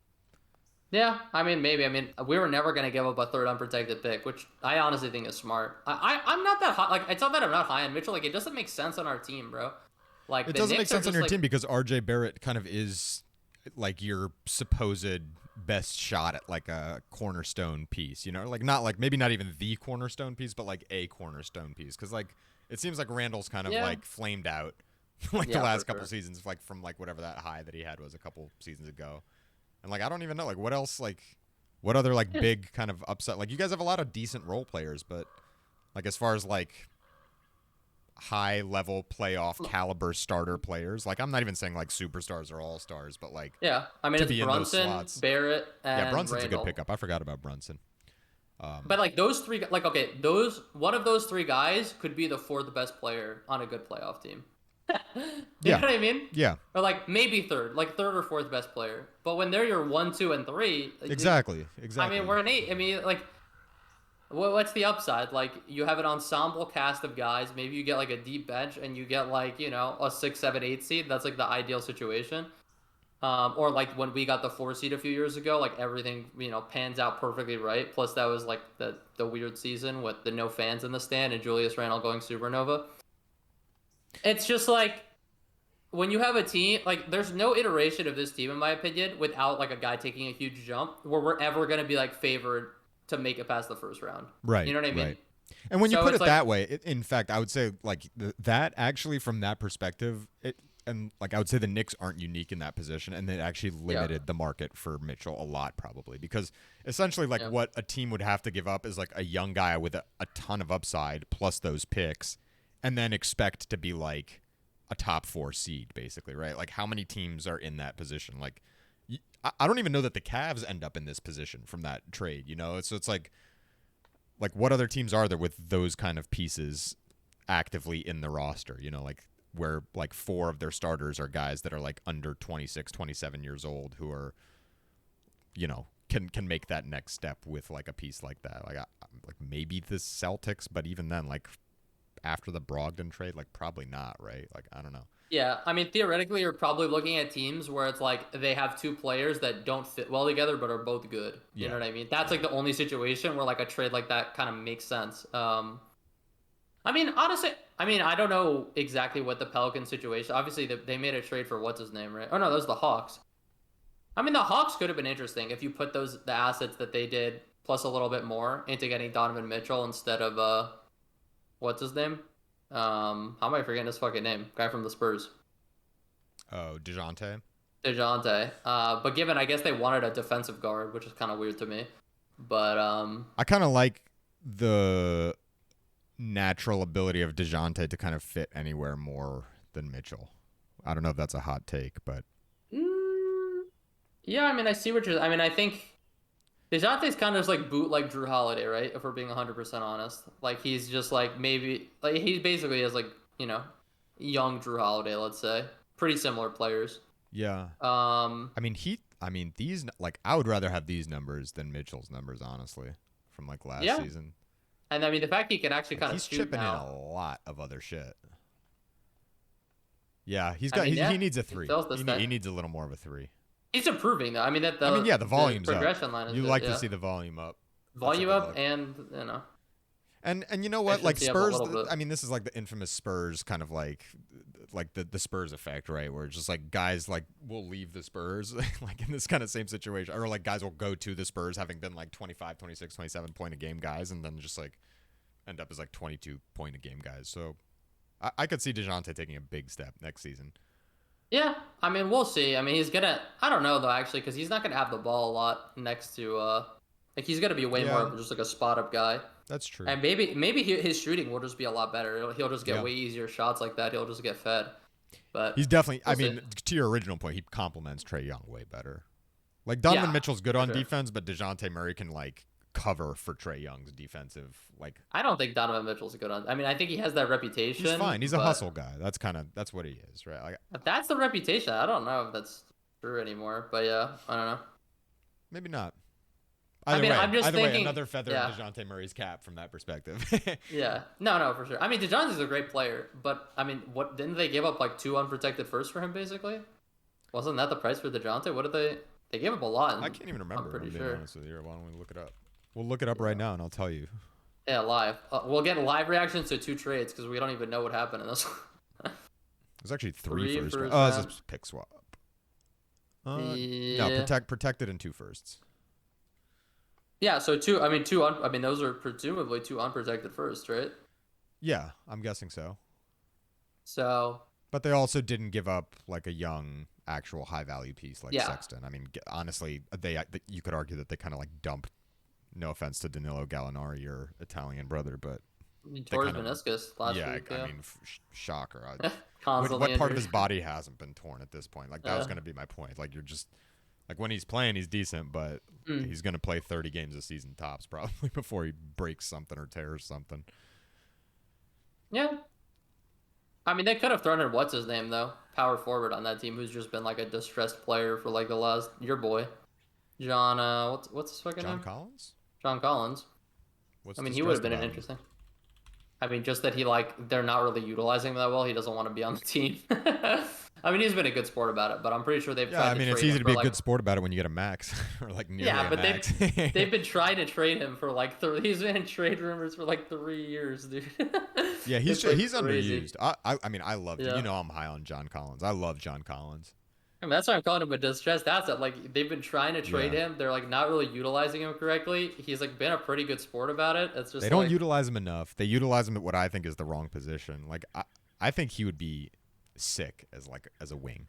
Yeah, I mean, maybe. I mean, we were never gonna give up a third unprotected pick, which I honestly think is smart. I'm not that high. Like, it's not that I'm not high on Mitchell. Like, it doesn't make sense on our team, bro. Like It the doesn't make Knicks are sense on just your like team because R.J. Barrett kind of is like your supposed best shot at like a cornerstone piece, you know, like not like maybe not even the cornerstone piece, but like a cornerstone piece, because like it seems like Randall's kind of Yeah. like flamed out like the Yeah, last for couple sure. seasons, like from like whatever that high that he had was a couple seasons ago, and like I don't even know like what else, like what other like Yeah. big kind of upset, like you guys have a lot of decent role players, but like as far as like high level playoff caliber starter players, like I'm not even saying like superstars or all stars, but like Yeah, I mean to it's be in those Brunson, slots. Barrett, Yeah, and Brunson's a good Randall. pickup. I forgot about Brunson. But like those three, like okay, those one of those three guys could be the fourth best player on a good playoff team. You know Yeah, what I mean? yeah, Or like maybe third, like third or fourth best player. But when they're your one, two, and three, exactly, I mean exactly. we're an eight. I mean like, what's the upside? Like you have an ensemble cast of guys. Maybe you get like a deep bench, and you get like a 6, 7, 8 seed. That's like the ideal situation. Or like when we got the 4 seed a few years ago, like everything pans out perfectly right. Plus that was like the weird season with the no fans in the stand and Julius Randle going supernova. It's just like when you have a team, like there's no iteration of this team in my opinion without like a guy taking a huge jump where we're ever gonna be like favored to make it past the first round. You Right, know what I mean? right. And when you So put it's it like that way, in fact, I would say like that actually from that perspective, and like I would say the Knicks aren't unique in that position, and it actually yeah, limited the market for Mitchell a lot probably, because essentially like yeah, what a team would have to give up is like a young guy with a ton of upside plus those picks, and then expect to be like a top 4 seed basically, right? Like how many teams are in that position? Like I don't even know that the Cavs end up in this position from that trade, you know? So it's like what other teams are there with those kind of pieces actively in the roster, you know, like where like 4 of their starters are guys that are like under 26, 27 years old who are, you know, can make that next step with like a piece like that. Like maybe the Celtics, but even then like after the Brogdon trade, like probably not, right? Like I don't know. yeah. I mean theoretically you're probably looking at teams where it's like they have two players that don't fit well together but are both good. You know Yeah. what I mean? That's like Yeah. the only situation where like a trade like that kind of makes sense. I mean, honestly, I mean, I don't know exactly what the Pelican situation. Obviously, they made a trade for what's his name, right? Oh no, those are the Hawks. I mean, the Hawks could have been interesting if you put the assets that they did plus a little bit more into getting Donovan Mitchell instead of what's his name? How am I forgetting his fucking name? Guy from the Spurs, Oh, DeJounte. Dejounte. But given I guess they wanted a defensive guard, which is kind of weird to me. But I kind of like the natural ability of DeJounte to kind of fit anywhere more than Mitchell. I don't know if that's a hot take, but mm, yeah, I mean, I see what you're. I mean, I think DeJounte's kind of just like bootleg Drew Holiday, right? If we're being 100% honest, like he's just like maybe like he basically is like you know young Drew Holiday, let's say, pretty similar players. yeah. Um, I mean these like I would rather have these numbers than Mitchell's numbers honestly from like last yeah, season. and I mean the fact he can actually Like kind of he's shoot chipping in now. a lot of other shit. Yeah, he's I got mean, he yeah, needs a he 3. fills the He stat. needs a little more of a 3. He's improving though. I mean that I mean, yeah, the the volume's up. progression line is You good. like to Yeah, see the volume up. That's a volume good up look. and And you know what? Like efficiency up a Spurs, little bit. I mean, this is like the infamous Spurs kind of like the Spurs effect, right? Where it's just like guys like will leave the Spurs like in this kind of same situation, or like guys will go to the Spurs having been like 25, 26, 27 point a game guys, and then just like end up as like 22 point a game guys. So I could see DeJounte taking a big step next season. Yeah, I mean we'll see. I mean he's gonna. I don't know though actually because he's not gonna have the ball a lot next to like he's gonna be way more Yeah, of just like a spot up guy. that's true. And maybe his shooting will just be a lot better. He'll just get Yeah. way easier shots like that. He'll just get fed. He's But definitely. I we'll see mean, to your original point, he complements Trae Young way better. Like yeah, Donovan Mitchell's good for on sure. defense, but Dejounte Murray can like cover for Trae Young's defensive. Like I don't think Donovan Mitchell's good on. I mean I think he has that he's reputation, fine. He's a hustle but guy. That's what he is, right? Like that's the reputation. I don't know if that's true anymore. But yeah, I don't know. maybe not. I mean I'm just Either way, thinking. another feather in Yeah. Dejounte Murray's cap from that perspective. Yeah, no, for sure. I mean, DeJounte's a great player, but I mean, what didn't they give up like 2 unprotected firsts for him? Basically, wasn't that the price for DeJounte? What did they? They gave up a lot. I And can't even I'm remember. If pretty I'm being sure. honest with you. Why don't we look it up? We'll look it up right Yeah, now, and I'll tell you. yeah, live. We'll get live reactions to 2 trades because we don't even know what happened in this. There's actually three 3 first round. first Oh, it's round. a pick swap. No, Yeah. protected in 2 firsts. Yeah, so I mean, those are presumably two unprotected first, right? Yeah, I'm guessing so. So, But they also didn't give up like a young, actual high value piece like yeah. Sexton. I mean, honestly, you could argue that they kind of like dumped. No offense to Danilo Gallinari, your Italian brother, but He they tore his kind of, meniscus last yeah. week, I yeah. mean, shocker. Constantly What part of injured. his body hasn't been torn at this point? Like that was going to be my point. Like you're just like when he's playing, he's decent, but Mm, he's going to play 30 games a season tops probably before he breaks something or tears something. yeah. I mean, they could have thrown in what's his name though, power forward on that team, who's just been like a distressed player for like the last your boy, John. What's his fucking John name? Collins? John Collins. What's I mean, he would have distressed been an about him? interesting. I mean, just that they're not really utilizing him that well. He doesn't want to be on the team. I mean, he's been a good sport about it, but I'm pretty sure they've Yeah, tried I to mean, it's trade easy him to for be a like good sport about it when you get a max or like nearly yeah, a but max. they've been trying to trade him for like he's been in trade rumors for like 3 years, dude. Yeah, It's like he's crazy. underused. I mean, I love Yeah. I'm high on John Collins. I love John Collins. I mean, that's why I'm calling him a distressed asset. Like they've been trying to trade Yeah, him. They're like not really utilizing him correctly. He's like been a pretty good sport about it. It's they just don't like utilize him enough. They utilize him at what I think is the wrong position. Like I think he would be sick as a wing.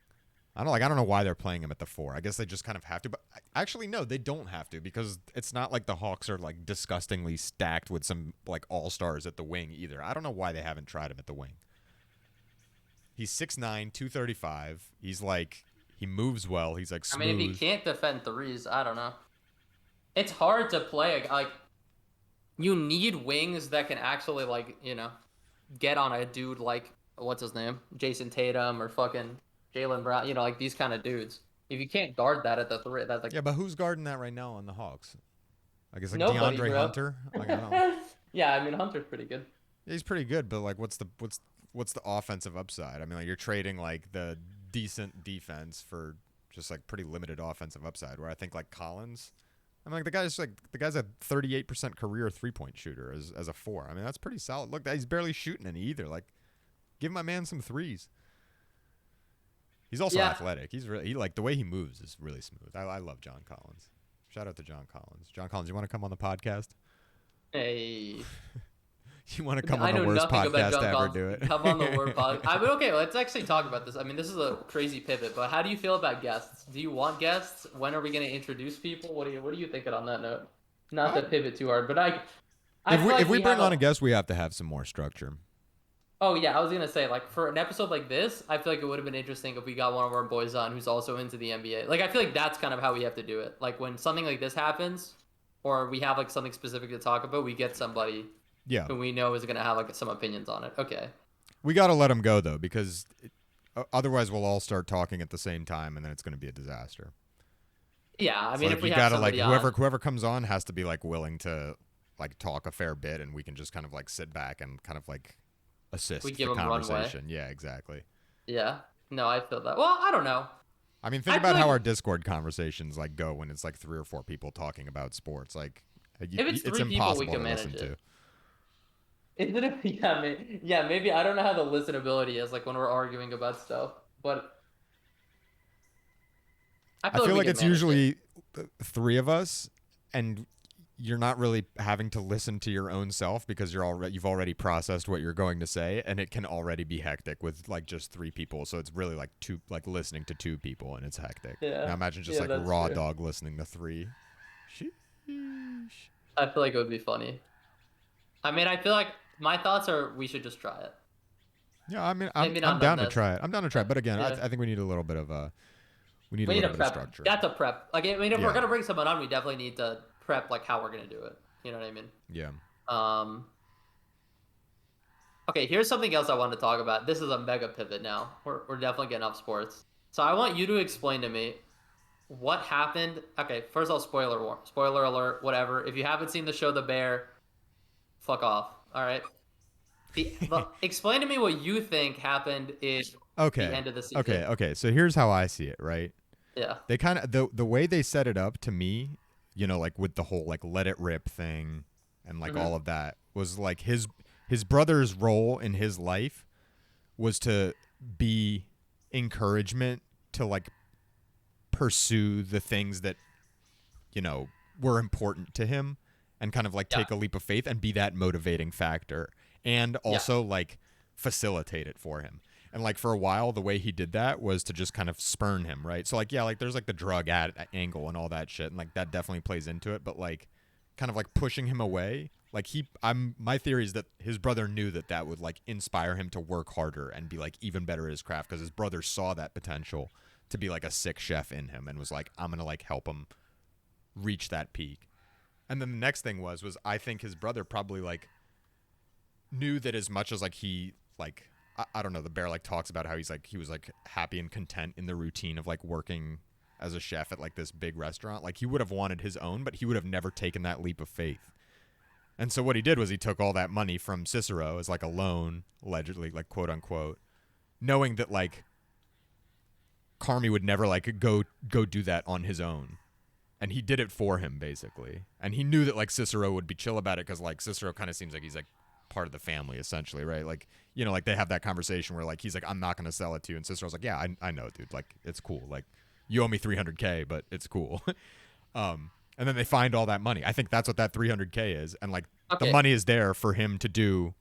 I don't know why they're playing him at the 4. I guess they just kind of have to. But actually, no, they don't have to because it's not like the Hawks are like disgustingly stacked with some like all stars at the wing either. I don't know why they haven't tried him at the wing. He's 6'9", 235. He's like he moves well. He's like I mean, if he smooth. can't defend threes, I don't know. It's hard to play like you need wings that can actually like get on a dude like what's his name, Jason Tatum or fucking Jalen Brown. Like these kind of dudes. If you can't guard that at the three, that's like Yeah, but who's guarding that right now on the Hawks? I guess like nobody, DeAndre bro. Hunter. Like I don't. Yeah, I mean Hunter's pretty good. Yeah, he's pretty good, but like, what's the offensive upside? I mean, like you're trading like the decent defense for just like pretty limited offensive upside. Where I think like Collins, I mean, like the guy's a 38% career 3-point shooter as a 4. I mean, that's pretty solid. Look, he's barely shooting any either. Like, give my man some threes. He's also Yeah. athletic. He like the way he moves is really smooth. I love John Collins. Shout out to John Collins. John Collins, you want to come on the podcast? Hey. You want to come I on the know worst nothing about podcast John to ever Collins. do it? Come on the word pod. I mean, okay, let's actually talk about this. I mean, this is a crazy pivot, but how do you feel about guests? Do you want guests? When are we going to introduce people? What are you thinking on that note? Not to pivot too hard, but I feel like If we bring have on a guest, we have to have some more structure. Oh yeah, I was gonna say like for an episode like this, I feel like it would have been interesting if we got one of our boys on who's also into the NBA. Like I feel like that's kind of how we have to do it. Like when something like this happens, or we have like something specific to talk about, we get somebody Yeah, who we know is gonna have like some opinions on it. Okay. we got to let him go though, because otherwise we'll all start talking at the same time, and then it's going to be a disaster. Yeah, I So mean like if we you have got to like somebody on, whoever comes on has to be like willing to like talk a fair bit, and we can just kind of like sit back and kind of like assist we give the them runway. conversation. Yeah, exactly. Yeah. No, I feel that. Well, I don't know. I mean, think I about feel how like our Discord conversations like go when it's like 3 or 4 people talking about sports. Like, if it's it's 3 people, we impossible to can listen manage to. it. Isn't it? Yeah, maybe I don't know how the listenability is like when we're arguing about stuff, but I I feel feel we like can it's manage it. usually 3 of us, and you're not really having to listen to your own self because you've already processed what you're going to say, and it can already be hectic with like just 3 people. So it's really like listening to 2 people, and it's hectic. Yeah. Now imagine just Yeah, like that's raw true. dog listening to 3. Sheesh. I feel like it would be funny. I mean, I feel like my thoughts are we should just try it. Yeah, I mean, Maybe I'm not on down to this. try it. I'm down to try it, but again, Yeah. I think we need a little bit of we need a We need little a bit of prep. structure. That's a prep. Like, I mean, if we're Yeah. gonna bring someone on, we definitely need to prep like how we're gonna do it. You know what I mean? Yeah. Um. Okay, here's something else I wanted to talk about. This is a mega pivot now. We're definitely getting off sports. So I want you to explain to me what happened. Okay, first of all, spoiler alert, whatever. If you haven't seen the show The Bear, fuck off. All right. Explain to me what you think happened in the Okay. end of the season. Okay. So here's how I see it, right? Yeah. They kind of the way they set it up to me, like with the whole like let it rip thing and like all of that was like his brother's role in his life was to be encouragement to like pursue the things that, were important to him and kind of like Yeah. take a leap of faith and be that motivating factor and Yeah. also like facilitate it for him. And like for a while, the way he did that was to just kind of spurn him, right? So like, yeah, like there's like the drug angle and all that shit, and like that definitely plays into it. But like, kind of like pushing him away, like my theory is that his brother knew that that would like inspire him to work harder and be like even better at his craft because his brother saw that potential to be like a sick chef in him and was like, I'm gonna like help him reach that peak. And then the next thing was I think his brother probably like knew that as much as like he like I don't know, the bear like talks about how he was like happy and content in the routine of like working as a chef at like this big restaurant. Like he would have wanted his own, but he would have never taken that leap of faith. And so what he did was he took all that money from Cicero as like a loan, allegedly, like quote unquote, knowing that like Carmi would never like go do that on his own. And he did it for him basically. And he knew that like Cicero would be chill about it because like Cicero kind of seems like he's like part of the family essentially, right? Like, like they have that conversation where like he's like, I'm not gonna sell it to you, and Cicero's like, yeah, I know, dude, like it's cool, like you owe me $300K, but it's cool. And then they find all that money. I think that's what that $300K is, and like the money is there for him to do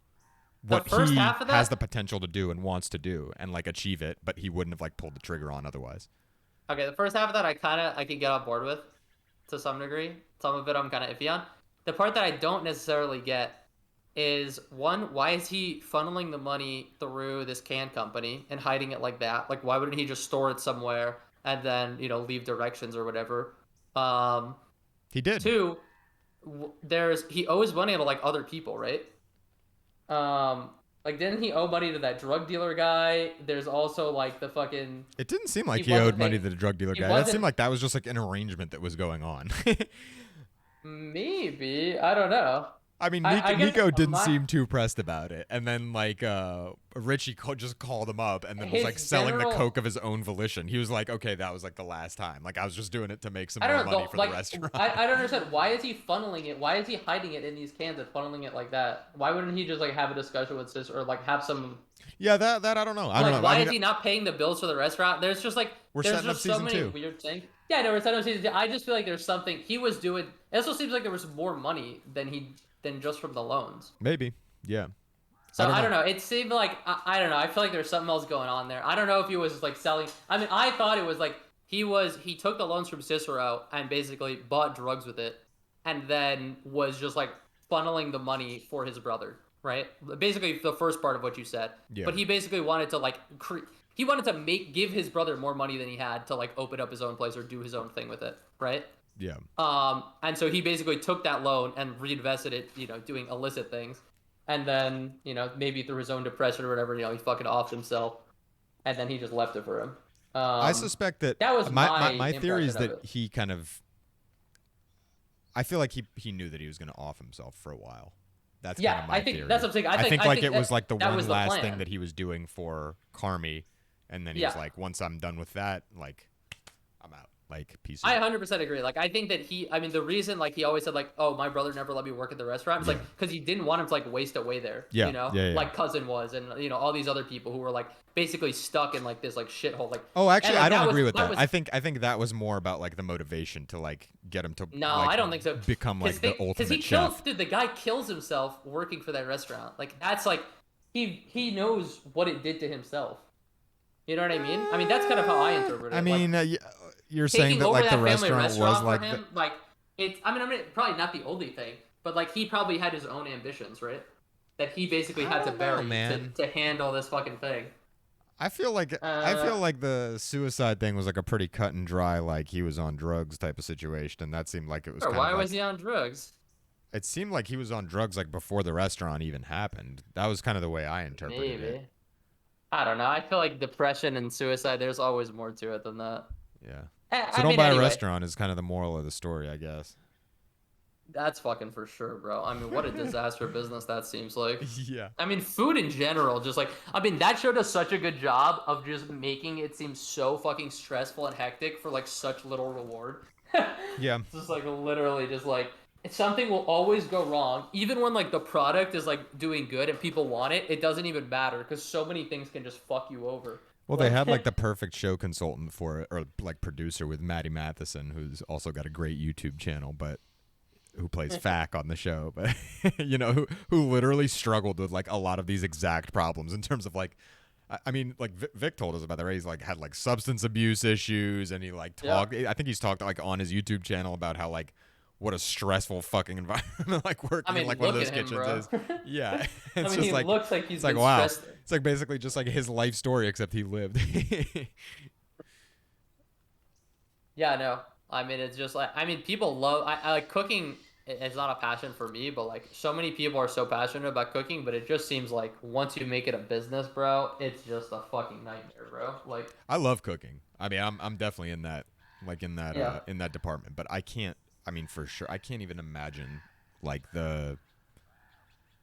what first he half of that, has the potential to do and wants to do and like achieve it, but he wouldn't have like pulled the trigger on otherwise. okay, the first half of that I can get on board with to some degree. Some of it I'm kind of iffy on. The part that I don't necessarily get is one, why is he funneling the money through this can company and hiding it like that? Like, why wouldn't he just store it somewhere and then leave directions or whatever? He did. Two, he owes money to like other people, right? Like didn't he owe money to that drug dealer guy? There's also like the fucking. It didn't seem like he owed money to the drug dealer guy. That seemed like that was just like an arrangement that was going on. Maybe, I don't know. I mean, Nico didn't seem too pressed about it, and then like Richie just called him up, and then was like selling the coke of his own volition. He was like, "Okay, that was like the last time. Like I was just doing it to make some more money for the restaurant." I don't understand. Why is he funneling it? Why is he hiding it in these cans and funneling it like that? Why wouldn't he just like have a discussion with Sis or like have some? Yeah, that I don't know. I don't know. Why is he not paying the bills for the restaurant? There's just like there's just so many weird things. Yeah, no, we're setting up season 2. I just feel like there's something he was doing. It also seems like there was more money than just from the loans. Maybe, yeah. So I don't know. It seemed like I don't know. I feel like there's something else going on there. I don't know if he was like selling. I mean, I thought it was like he took the loans from Cicero and basically bought drugs with it, and then was just like funneling the money for his brother, right? Basically, the first part of what you said. Yeah. But he basically wanted to like he wanted to give his brother more money than he had to like open up his own place or do his own thing with it, right? Yeah. And so he basically took that loan and reinvested it, doing illicit things. And then, maybe through his own depression or whatever, he fucking offed himself. And then he just left it for him. I suspect that was my theory is that he kind of, I feel like he knew that he was going to off himself for a while. That's kind of my theory. That's what I'm saying. I think it was like the one last thing that he was doing for Carmi. And then he was like, once I'm done with that, like, I'm out. Like, peace. I 100% agree. Like, I think that the reason, like, he always said, like, oh, my brother never let me work at the restaurant. It's like, because he didn't want him to, like, waste away there. Yeah. Like Cousin was, and, all these other people who were, like, basically stuck in, like, this, like, shithole. Like, oh, actually, I don't agree with that. I think that was more about, like, the motivation to, like, get him to, no, like, I don't think so. Become, like, the ultimate chef. Dude, the guy kills himself working for that restaurant. Like, that's, like, he knows what it did to himself. You know what I mean? I mean, that's kind of how I interpret it. I mean, you're saying that like the restaurant was like him, like it's. I mean, probably not the only thing, but like he probably had his own ambitions, right? That he basically had to bury to handle this fucking thing. I feel like the suicide thing was like a pretty cut and dry, like he was on drugs type of situation, and that seemed like it was. Sure, why was he on drugs? It seemed like he was on drugs like before the restaurant even happened. That was kind of the way I interpreted it. I don't know. I feel like depression and suicide, there's always more to it than that. Yeah. So don't buy a restaurant is kind of the moral of the story, I guess. That's fucking for sure, bro. I mean, what a disaster business that seems like. Yeah. I mean, food in general, just like, I mean, that show does such a good job of just making it seem so fucking stressful and hectic for like such little reward. Yeah. Just like literally just like, something will always go wrong. Even when like the product is like doing good and people want it, it doesn't even matter because so many things can just fuck you over. Well, they Like, had like the perfect show consultant for it, or like producer with Maddie Matheson, who's also got a great YouTube channel, but who plays Fack on the show, but who literally struggled with like a lot of these exact problems in terms of like, I mean, like Vic told us about that, right? He's like had like substance abuse issues, and he like yeah. talked. I think he's talked like on his YouTube channel about how like what a stressful fucking environment like I working in mean, like one of look those at him, kitchens bro. is. Yeah, I it's mean, just he like looks like he's it's like been wow. stressed. It's like basically just like his life story, except he lived. Yeah, no. I mean, it's just like, I mean, people love, I like cooking. It's not a passion for me, but like so many people are so passionate about cooking, but it just seems like once you make it a business, bro, it's just a fucking nightmare, bro. Like, I love cooking. I mean, I'm definitely in that yeah, in that department, but I can't. I mean, for sure, I can't even imagine like the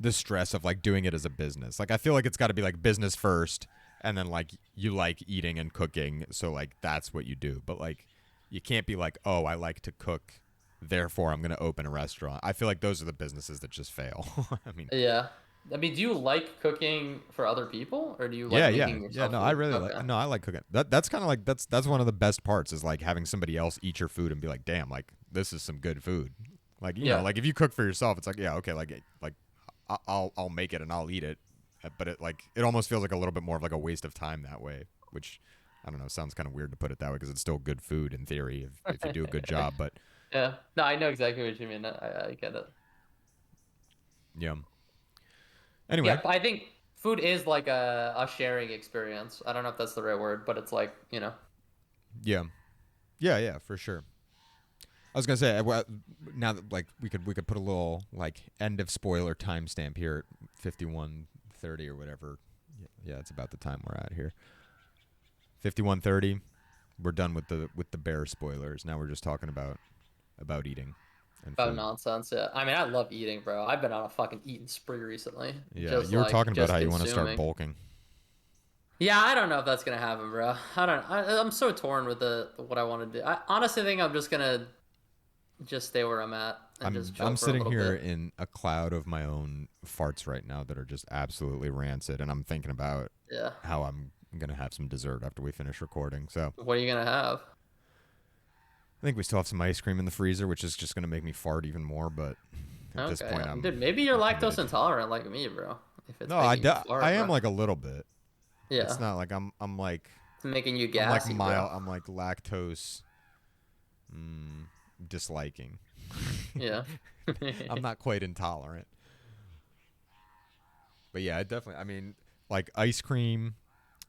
stress of like doing it as a business. Like I feel like it's got to be like business first, and then like you like eating and cooking, so like that's what you do. But like you can't be like, oh, I like to cook, therefore I'm going to open a restaurant. I feel like those are the businesses that just fail. I mean, yeah. I mean, do you like cooking for other people, or do you yeah, like yeah, making yeah. yourself No, I food? really like. Okay. No, I like cooking. That's kind of like that's one of the best parts is like having somebody else eat your food and be like, damn, like this is some good food. Like Yeah. like if you cook for yourself, it's like yeah, okay, like I'll make it and I'll eat it, but it almost feels like a little bit more of like a waste of time that way, which I don't know, sounds kind of weird to put it that way because it's still good food in theory if you do a good job, but Yeah. No, I know exactly what you mean. I get it. yeah. Yeah, Anyway, I think food is like a sharing experience. I don't know if that's the right word, but it's like, yeah, yeah, for sure. I was gonna say well, now that like we could put a little like end of spoiler timestamp here at 51:30 or whatever. Yeah, it's about the time we're at here. 51:30. We're done with the bear spoilers. Now we're just talking about eating and about food. nonsense. Yeah. I mean, I love eating, bro. I've been on a fucking eating spree recently. Yeah, Just you were talking like about just how you want to start consuming. bulking. Yeah, I don't know if that's gonna happen, bro. I don't. I'm so torn with the what I want to do. I honestly think I'm just gonna just stay where I'm at and just chill I'm for a sitting little here bit. in a cloud of my own farts right now that are just absolutely rancid, and I'm thinking about Yeah. how I'm gonna have some dessert after we finish recording. So What are you gonna have? I think we still have some ice cream in the freezer, which is just gonna make me fart even more. But at this Okay, point, dude. Maybe you're I'm lactose committed. intolerant like me, bro. If it's No, making you I fart, am bro. like a little bit. It's Yeah, not like I'm like it's making you I'm like gassy, bro. mild. I'm like lactose disliking. Yeah. I'm not quite intolerant. But yeah, I definitely. I mean, like ice cream.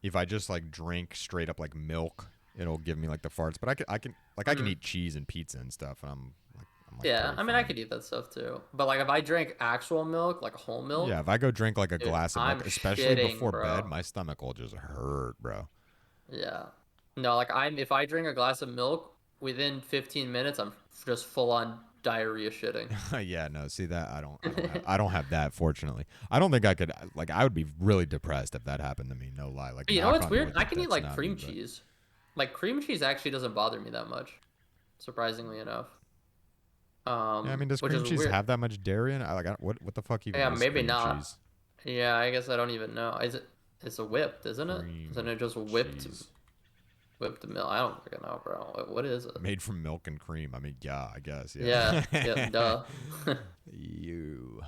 If I just like drink straight up like milk, it'll give me like the farts. But I can Mhm. eat cheese and pizza and stuff, and I'm like Yeah, totally I mean, I fine. could eat that stuff too. But like, if I drink actual milk, like whole Yeah, milk, if I go drink like a dude, glass of I'm milk, especially shitting, before bed, bro. my stomach will just hurt, bro. Yeah. No, like if I drink a glass of milk within 15 minutes, I'm just full on diarrhea shitting. Yeah, no, see that I don't have that fortunately. I don't think I could like I would be really depressed if that happened to me, no lie. Like But you know knock what's on weird? wood I that can eat that's like not me, cream but cheese. Like cream cheese actually doesn't bother me that much, surprisingly enough. yeah, I mean does Which cream is cheese weird. have that much dairy in it? What the fuck even Yeah, is maybe cream not. cheese? Yeah, I guess I don't even know. Is it? It's a whipped, isn't it? Isn't Cream it just cheese whipped milk? I don't freaking know, bro. What is it? made from milk and cream. I mean, yeah, I guess, Yeah, yeah, yeah. duh. You.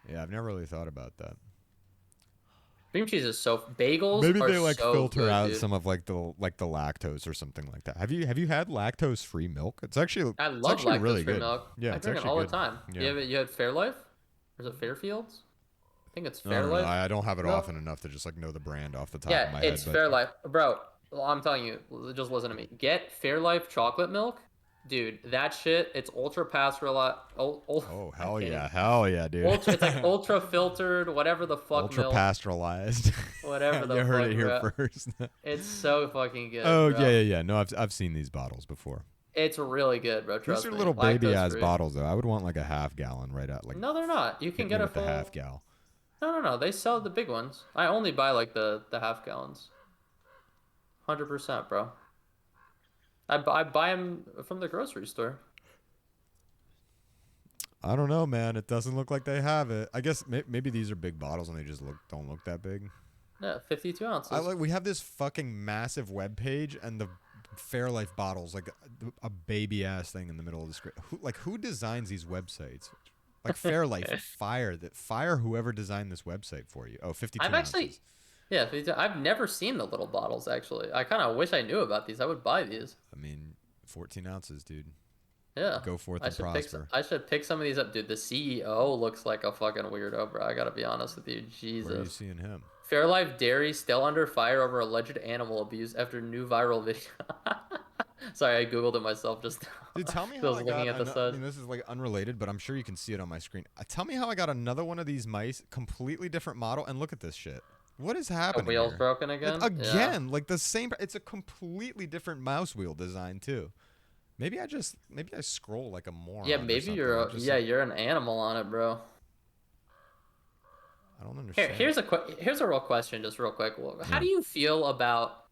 Yeah, I've never really thought about that. Cream cheese is so. Bagels Maybe are they like so filter good, out dude. some of like the lactose or something like that. Have you had lactose free milk? I It's love actually lactose really free good. milk. Yeah, I it's drink it actually all the good. time. Yeah. You had Fairlife? Or is it Fairfields? I think it's I don't know. Fairlife I don't have it milk. often enough to just like know the brand off the top of Yeah, my head, it's but Fairlife, bro. Well, I'm telling you, just listen to me. Get Fairlife chocolate milk, dude. That shit, it's ultra pasteurized. oh I can't even. hell yeah, dude. Ultra, it's like ultra filtered, whatever the fuck Ultra milk, pasteurized. whatever You the heard fuck, it here bro. first. It's so fucking good, Oh yeah, bro. yeah, yeah. No, I've seen these bottles before. It's really good, bro. These Trust are me. little baby Lactose ass free. bottles though. I would want like a half gallon right out. Like No, they're not. You can hit me get a with the half full. gal. No, no, no. They sell the big ones. I only buy like the half gallons. 100%, bro. I buy them from the grocery store. I don't know, man. It doesn't look like they have it. I guess maybe these are big bottles and they just don't look that big. Yeah, 52 ounces. We have this fucking massive web page and the Fairlife bottles, like a baby ass thing in the middle of the screen. Who designs these websites? Like Fairlife, fire whoever designed this website for you. Oh, 52 I've actually, ounces. yeah, 52, I've never seen the little bottles actually. I kind of wish I knew about these. I would buy these. I mean, 14 ounces, dude. Yeah. Go forth I and should pick prosper. I should pick some of these up, dude. The CEO looks like a fucking weirdo, bro. I gotta be honest with you. Where are you Jesus. seeing him? Fairlife Dairy still under fire over alleged animal abuse after new viral video. Sorry, I googled it myself just now. Dude, tell me 'Cause I how was I looking got. at the I size. mean, this is like unrelated, but I'm sure you can see it on my screen. Tell me how I got another one of these mice, completely different model, and look at this shit. What is The happening wheel's here? broken again. Yeah. Again, like the same. It's a completely different mouse wheel design too. Maybe I scroll like a Yeah, moron or maybe something. you're an animal on it, bro. I don't understand. Here's a real question, just real quick. How Yeah. do you feel about?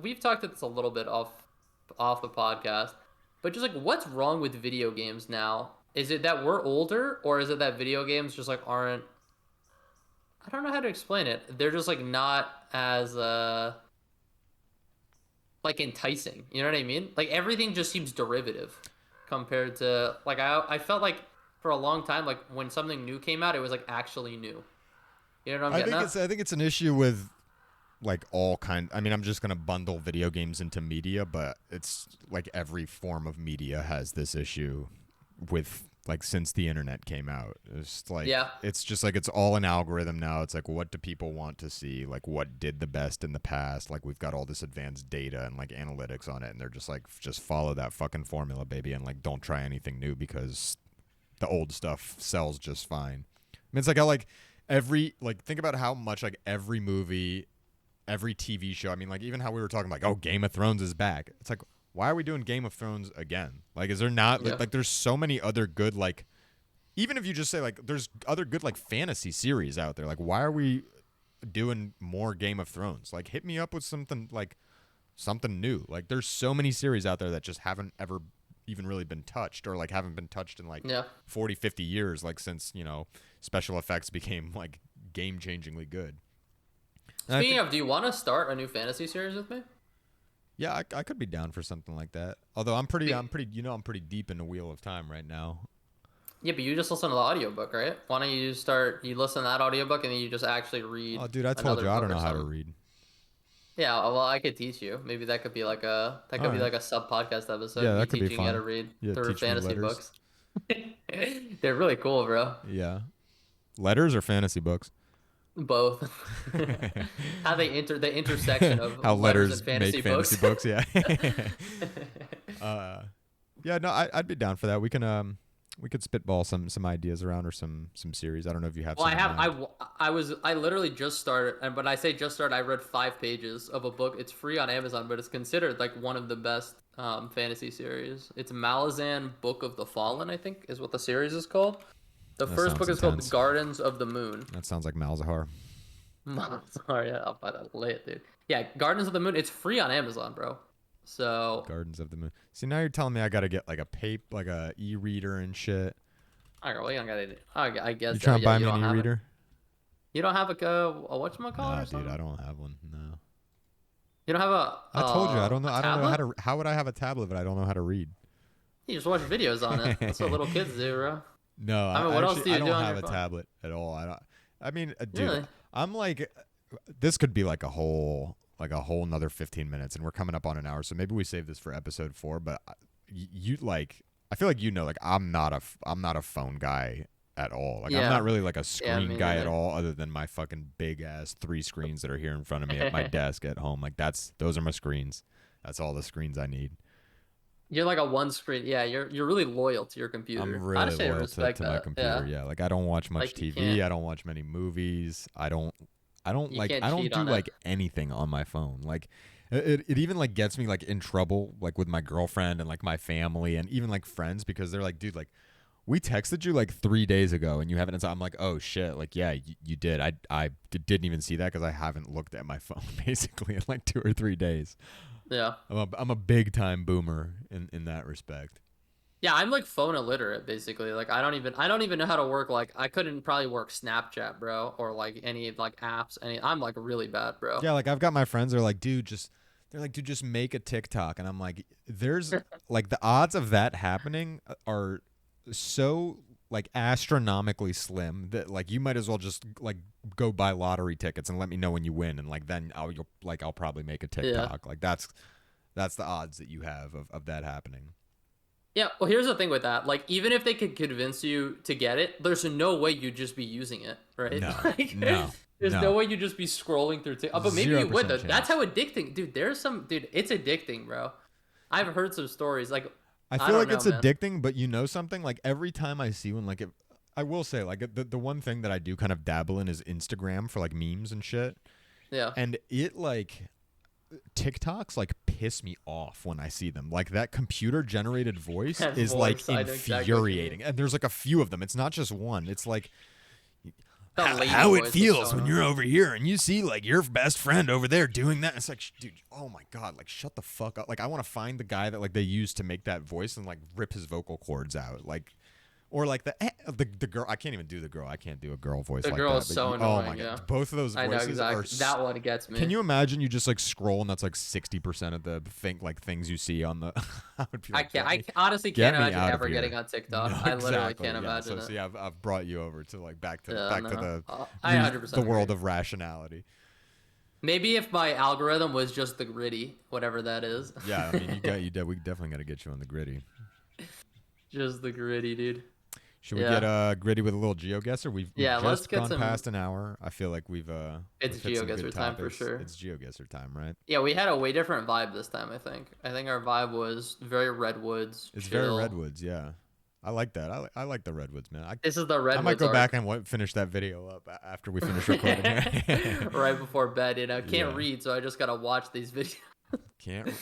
We've talked about this a little bit off the podcast, but just like what's wrong with video games now? Is it that we're older, or is it that video games just like aren't? I don't know how to explain it. They're just like not as like enticing. You know what I mean? Like everything just seems derivative compared to like I felt like for a long time like when something new came out, it was like actually new. You know what I'm getting at? I think it's an issue with like all kind. I mean, I'm just gonna bundle video games into media, but it's like every form of media has this issue with like since the internet came out. Yeah. It's just like it's all an algorithm now. It's like what do people want to see? Like what did the best in the past? Like we've got all this advanced data and like analytics on it, and they're just like just follow that fucking formula, baby, and like don't try anything new because the old stuff sells just fine. I mean, it's like how like every like think about how much like every movie, every TV show. I mean, like even how we were talking like, oh, Game of Thrones is back. It's like, why are we doing Game of Thrones again? Like, is there not Yeah. like there's so many other good like, even if you just say like there's other good like fantasy series out there. Like, why are we doing more Game of Thrones? Like, hit me up with something like something new. Like, there's so many series out there that just haven't ever even really been touched or like haven't been touched in like Yeah. 40, 50 years. Like since special effects became like game changingly good. Speaking of, do you want to start a new fantasy series with me? Yeah, I could be down for something like that. Although I'm pretty deep in the Wheel of Time right now. Yeah, but you just listen to the audiobook, right? Why don't you you listen to that audiobook and then you just actually read Oh, dude, I told another you I book don't or know how to something? read. Yeah, well, I could teach you. Maybe that could be like All right. a sub podcast episode. Yeah, Me that could be teaching you how to fun. read Yeah, through teach me fantasy letters. books. They're really cool, bro. Yeah, letters or fantasy books. Both. How they the intersection of How letters letters and fantasy make fantasy books. Yeah. books. Yeah. No, I'd be down for that. We could spitball some ideas around or some series. I don't know if you have. Well, some in mind. I literally just started, and when I say just started, I read 5 pages of a book. It's free on Amazon, but it's considered like one of the best fantasy series. It's Malazan Book of the Fallen, I think, is what the series is called. The That first sounds book is intense. called Gardens of the Moon. That sounds like Malzahar. Sorry, yeah, I'll buy that late, dude. Yeah, Gardens of the Moon. It's free on Amazon, bro. So Gardens of the Moon. See, now you're telling me I gotta get like a e-reader and shit. I don't know, I guess. You trying to yeah, buy you me an don't have it. e-reader? You don't have a whatchamacallit Nah, or dude, something? I don't have one. No. You don't have I told you I don't know. a I don't know how tablet? to. How would I have a tablet if I don't know how to read? You just watch videos on it. That's what little kids do, bro. No, I mean, what else do you I do don't on have your a phone? tablet at all. I don't. I mean, dude, Really? I'm like, this could be like a whole another 15 minutes, and we're coming up on an hour, so maybe we save this for episode 4. But you like, I feel like like I'm not a phone guy at all. Like I'm Yeah. not really like a Yeah, screen me guy at neither. all, other than my fucking big ass 3 screens that are here in front of me at my desk at home. Like those are my screens. That's all the screens I need. You're like a one screen. Yeah, you're really loyal to your computer. I'm I really actually loyal respect to my that. computer. Yeah, like I don't watch much Like, you TV. can't- I don't watch many movies. I don't You like can't I don't cheat do on it. like anything on my phone. Like it even like gets me like in trouble like with my girlfriend and like my family and even like friends because they're like, dude, like we texted you like 3 days ago and you haven't. I'm like, oh shit, like yeah, you did. I didn't even see that because I haven't looked at my phone basically in like 2 or 3 days. Yeah. I'm a big time boomer in that respect. Yeah, I'm like phone illiterate basically. Like I don't even know how to work like I couldn't probably work Snapchat, bro, or like any like apps. I'm like really bad, bro. Yeah, like I've got my friends. They're like, dude, just make a TikTok, and I'm like, there's like the odds of that happening are so like astronomically slim that like you might as well just like go buy lottery tickets and let me know when you win, and like then I'll probably make a Yeah. TikTok. Like that's the odds that you have of that happening. Yeah, well, here's the thing with that. Like, even if they could convince you to get it, there's no way you'd just be using it, right? No, Like, no, there's no no, way you'd just be scrolling through TikTok. But maybe zero you would, percent though. That's chance. how addicting, dude. Dude, it's addicting, bro. I've heard some stories. Like, I I feel don't like know, it's man. addicting, but you know something? Like every time I see one, like I will say, like the one thing that I do kind of dabble in is Instagram for like memes and shit. Yeah. And it like TikToks like piss me off when I see them. Like that computer generated voice That is like voice, I know exactly what you mean. infuriating. And there's like a few of them. It's not just one. It's like The lady how it voice is feels so when annoying. you're over here and you see like your best friend over there doing that. It's like, dude, oh my god, like shut the fuck up. Like I want to find the guy that like they used to make that voice and like rip his vocal cords out. Like or like the girl. I can't even do the girl. I can't do a girl voice The like girl is that. But so oh my annoying, yeah. god, both of those I know voices are. exactly. That one gets Can me. you imagine you just like scroll and that's like 60% of the things you see on the? I would be I like, can't. Honestly can't get me imagine out of ever getting here. on TikTok. No, I literally exactly. can't Yeah. imagine So it. see, I've brought you over to like Yeah, no. the I 100% the world agree. of rationality. Maybe if my algorithm was just the gritty, whatever that is. Yeah, I mean, you got you. We definitely got to get you on the gritty. Just the gritty, dude. Should we get Yeah. gritty with a little geoguesser? We've Yeah, let's just get gone some. past an hour. I feel like It's we've hit some good Geoguessr time for topics. sure. It's geoguesser time, right? Yeah, we had a way different vibe this time, I think. I think our vibe was very redwoods, It's very chill. redwoods. Yeah, I like that. I like the redwoods, man. This is the I might redwoods go back arc. and finish that video up after we finish recording here. Right before bed, can't Yeah, read, so I just gotta watch these videos.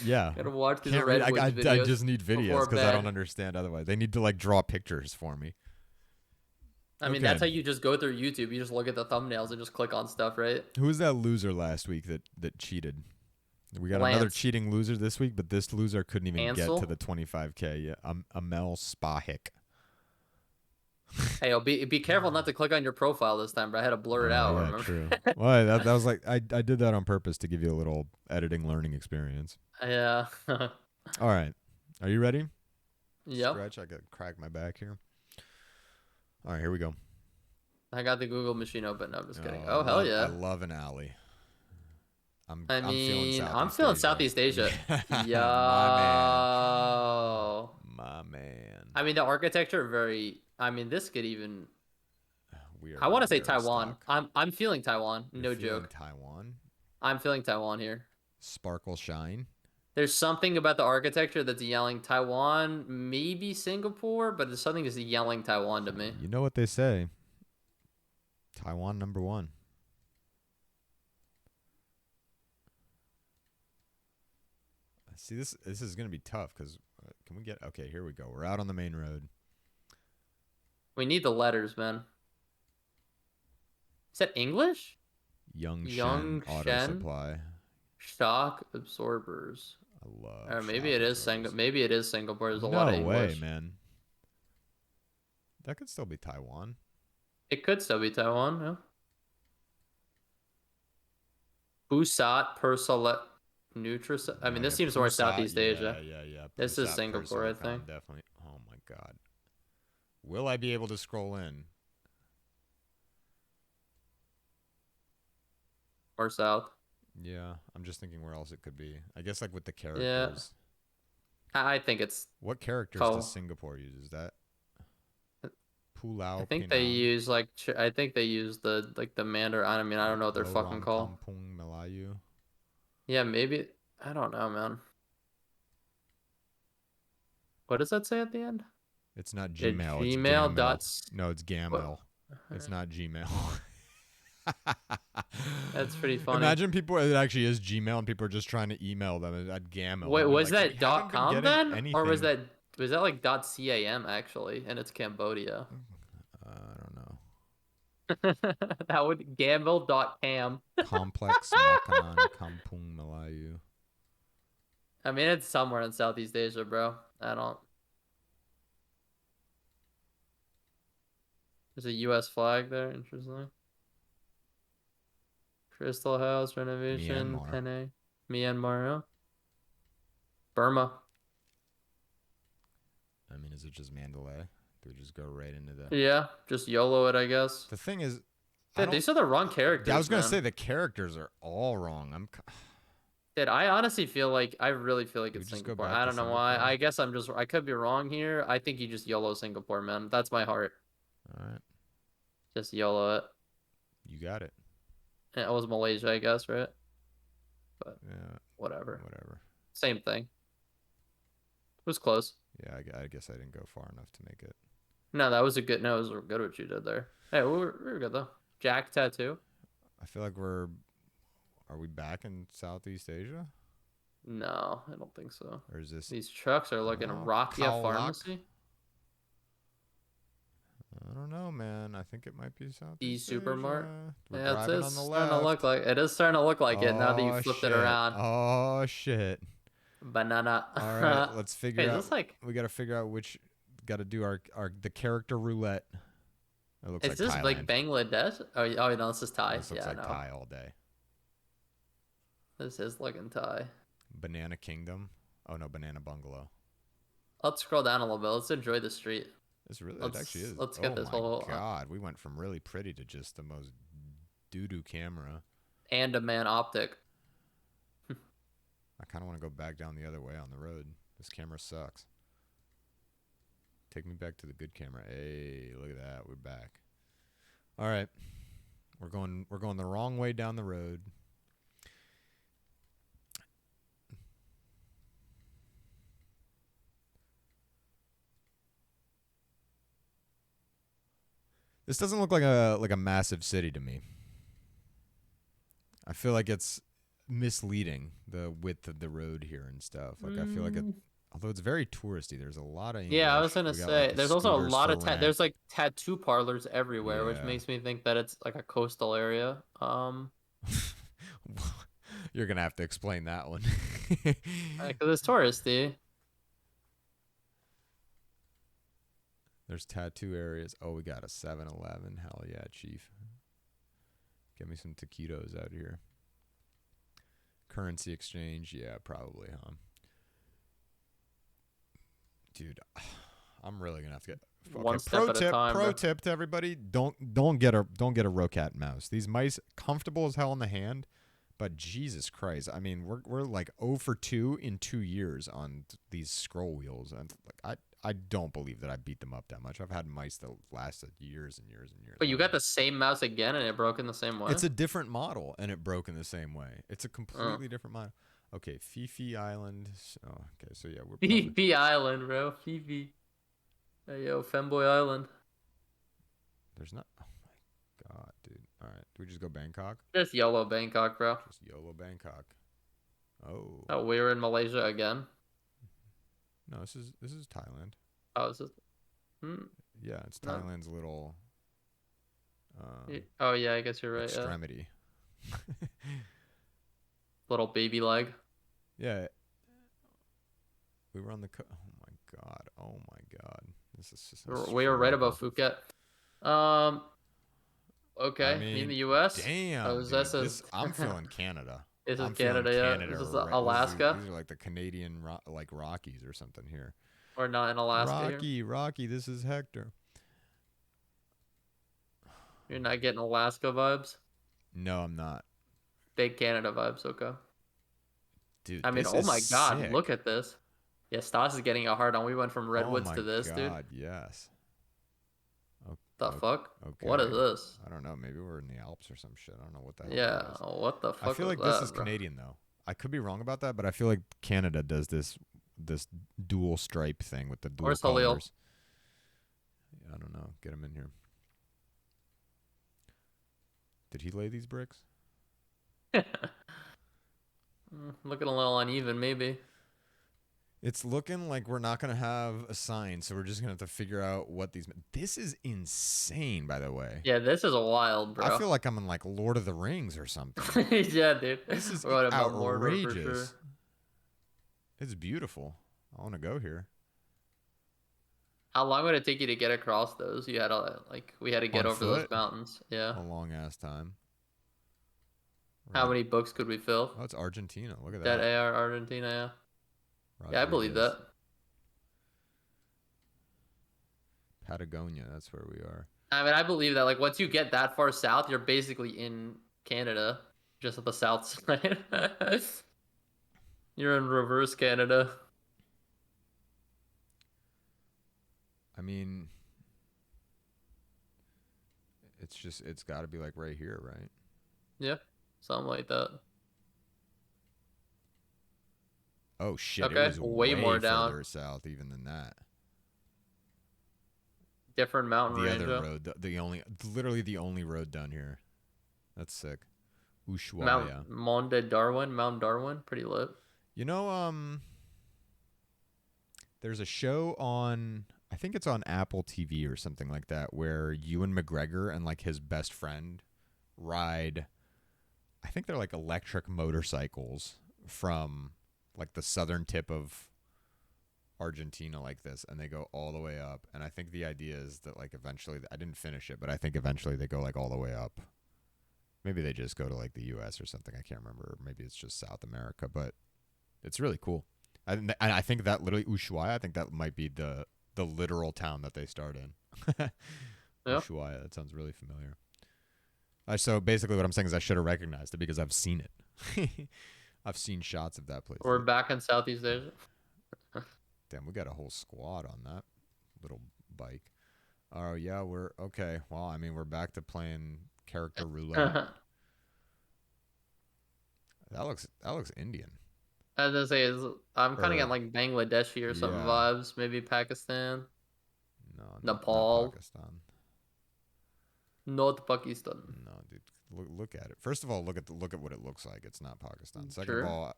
yeah. Gotta watch these Can't read. redwoods I videos just need videos before because I don't bed. understand otherwise. They need to like draw pictures for me. I mean, Okay. that's how you just go through YouTube. You just look at the thumbnails and just click on stuff, right? Who was that loser last week that cheated? We got another Lance cheating loser this week, but this loser couldn't even get to Ansel. the 25K. Yeah, Amel Spahic. Hey, be careful not to click on your profile this time, but I had to blur it out. Yeah, Remember? true. Well, that was like I did that on purpose to give you a little editing learning experience. Yeah. All right, are you ready? Yep. Stretch. I got to crack my back here. All right, here we go. I got the Google machine open. No, I'm just kidding. Oh, Oh hell I yeah. love an alley. I I'm feeling mean, I'm Southeast feeling Asia. Southeast Asia. Yo. My man. My man. I mean, the architecture very. I mean, this could even. I want to We say are in Taiwan. stock. I'm feeling Taiwan. You're No feeling joke. Taiwan. I'm feeling Taiwan here. Sparkle shine. There's something about the architecture that's yelling Taiwan, maybe Singapore, but there's something that's yelling Taiwan to me. You know what they say. Taiwan number one. See, this is gonna be tough because can we get okay? Here we go. We're out on the main road. We need the letters, man. Is that English? Young Shen Young Auto Shen Supply. shock absorbers. I love. Or maybe shock it is absorbers. Maybe it is Singapore. There's a lot of No way, English. man. That could still be Taiwan. It could still be Taiwan. Yeah. Busat, Persalet, Nutris. I mean, this seems more Southeast Asia. Yeah. This is Persat, Singapore, I Persilicon, think. definitely. Oh my god. Will I be able to scroll in? Or South. Yeah, I'm just thinking where else it could be. I guess like with the Yeah. characters. I think it's. What characters Oh. does Singapore use? Is that Pulau I think they Pinang, use like. I think they use the Mandarin. I mean, I don't know what they're fucking Lorong called. Kampung Melayu? Yeah, maybe. I don't know, man. What does that say at the end? It's not Yeah, Gmail. It's Gmail Gamel. dot. No, it's Gamel. What? It's not Gmail. That's pretty funny. Imagine people. It actually is Gmail, and people are just trying to email them at Gamel. Wait, I'd be was like, that "We dot haven't been .com getting then, or was anything." that like dot .cam actually, and it's Cambodia? I don't know. That would gamble.cam. Complex Makanan Kampung Melayu. I mean, it's somewhere in Southeast Asia, bro. I don't. There's a U.S. flag there. Interesting. Crystal House renovation. Myanmar. Penne. Myanmar. Huh? Burma. I mean, is it just Mandalay? Do we just go right into the? Yeah, just YOLO it, I guess. The thing is, I Dude, don't. these are the wrong characters. I was gonna man. say the characters are all wrong. Dude, I honestly feel like I really feel like Do we it's just go Singapore. back I to don't know why. Singapore? I guess I could be wrong here. I think you just YOLO Singapore, man. That's my heart. All right, Just YOLO it. you got it. And it was Malaysia, I guess, right? But Yeah, whatever. whatever. Same thing. It was close. Yeah, I guess I didn't go far enough to make it. No, that was a good. No, it was good what you did there. Hey, we were good though. Jack tattoo. I feel like Are we back in Southeast Asia? No, I don't think so. Or is this? These trucks are looking Oh, Rakia Khao Lak? Pharmacy. I don't know, man. I think it might be Southeast Supermart. Asia. We're Yeah, driving it's on the starting to look left. like it is starting to look like it now that you flipped shit. it around. Oh shit! Banana. All right, let's figure Hey, out. is this like? We got to figure out which. Got to do our the character roulette. It looks Is like this Thailand. like Bangladesh? Oh no, this is Thai. This looks Yeah, like no. Thai all day. This is looking Thai. Banana Kingdom. Oh no, Banana Bungalow. Let's scroll down a little bit. Let's enjoy the street. This really, Let's- it actually is. let's get oh this my whole- god, we went from really pretty to just the most doo-doo camera. And a man optic. I kind of want to go back down the other way on the road. This camera sucks. Take me back to the good camera. Hey, look at that. We're back. All right. We're going the wrong way down the road. This doesn't look like a massive city to me. I feel like it's misleading, the width of the road here and stuff. Like I feel like it, although it's very touristy, there's a lot of English. Yeah, I was gonna We got, say like, there's also a scooters lot for of rent. there's like tattoo parlors everywhere, which Yeah. makes me think that it's like a coastal area. You're gonna have to explain that one. Because it's touristy. There's tattoo areas. Oh, we got a 7-Eleven. Hell yeah, chief. Get me some taquitos out here. Currency exchange. Yeah, probably, huh? Dude, I'm really gonna have to get One step at a time, Pro bro. tip to everybody: don't get a Rocat mouse. These mice comfortable as hell in the hand, but Jesus Christ, I mean we're like 0 for 2 in 2 years on these scroll wheels, and like I don't believe that I beat them up that much. I've had mice that lasted years and years and years. But you got the same mouse again, and it broke in the same way. It's a different model, and it broke in the same way. It's a completely different model. Okay, Fifi Island. Oh, okay, so yeah, we're probably... Fifi Island, bro. Fifi. Hey yo, Femboy Island. There's not. Oh my god, dude. All right, do we just go Bangkok? Just YOLO Bangkok, bro. Just YOLO Bangkok. Oh. Oh, we were in Malaysia again. No, this is Thailand. Oh, is this? Yeah, it's No. Thailand's little. Oh yeah, I guess you're right. Yeah. Extremity. Little baby leg. Yeah. We were on the. Oh my god. Oh my god. This is just. We were right about Phuket. Okay, I mean, in the U.S. Damn. Oh, Dude, this I'm feeling Canada. This is I'm feeling Canada, yeah. Canada This is right- Alaska. These are like the Canadian like Rockies or something here. Or not in Alaska. Here. Rocky. This is Hector. You're not getting Alaska vibes. No, I'm not. Big Canada vibes. Okay. Dude, I mean, this oh is my god, sick. look at this. Yeah, Stas is getting a hard on. We went from redwoods oh to this, my dude. God, yes. The fuck? Okay. What is this? I don't know. Maybe we're in the Alps or some shit. I don't know what the hell. Yeah. that is. Oh, what the fuck? I feel was like this that, is bro? Canadian though. I could be wrong about that, but I feel like Canada does this dual stripe thing with the dual Where's Halil? colors. I don't know. Get him in here. Did he lay these bricks? Looking a little uneven, maybe. It's looking like we're not going to have a sign, so we're just going to have to figure out what these... This is insane, by the way. Yeah, this is a wild, bro. I feel like I'm in, like, Lord of the Rings or something. Yeah, dude. This is What about Mordor for outrageous. sure? It's beautiful. I want to go here. How long would it take you to get across those? You had to like we had to get On over those foot, mountains. Yeah. a long ass time. How Rod- many books could we fill? oh, it's Argentina. Look at That that. AR Argentina, yeah. Yeah, I believe Rodriguez. that. Patagonia. That's where we are. I mean, I believe that. Like, once you get that far south, you're basically in Canada, just at the south side. You're in reverse Canada. I mean, it's got to be like right here, right? Yeah, something like that. Oh shit! It Okay, was way way more down. further south even than that. Different mountain The range. other road, literally the only road down here. That's sick. Ushuaia. Mount Darwin, pretty lit. You know, there's a show on, I think it's on Apple TV or something like that, where Ewan McGregor and like his best friend ride, I think they're like electric motorcycles from like the southern tip of Argentina like this, and they go all the way up. And I think the idea is that like eventually, I didn't finish it, but I think eventually they go like all the way up. Maybe they just go to like the U.S. or something. I can't remember. Maybe it's just South America, but it's really cool. I think that literally Ushuaia. I think that might be the literal town that they start in. Yeah. Ushuaia. That sounds really familiar. So basically, what I'm saying is I should have recognized it because I've seen it. I've seen shots of that place. We're back in Southeast Asia. Damn, we got a whole squad on that little bike. Oh yeah, we're okay. Well, I mean, we're back to playing character roulette. That looks Indian. As I say, I'm kind of Or getting like Bangladeshi or some yeah, vibes. Maybe Pakistan, no, not Nepal, Pakistan. not Pakistan. No, dude, look at it. First of all, look at what it looks like. It's not Pakistan. Second of Sure, all,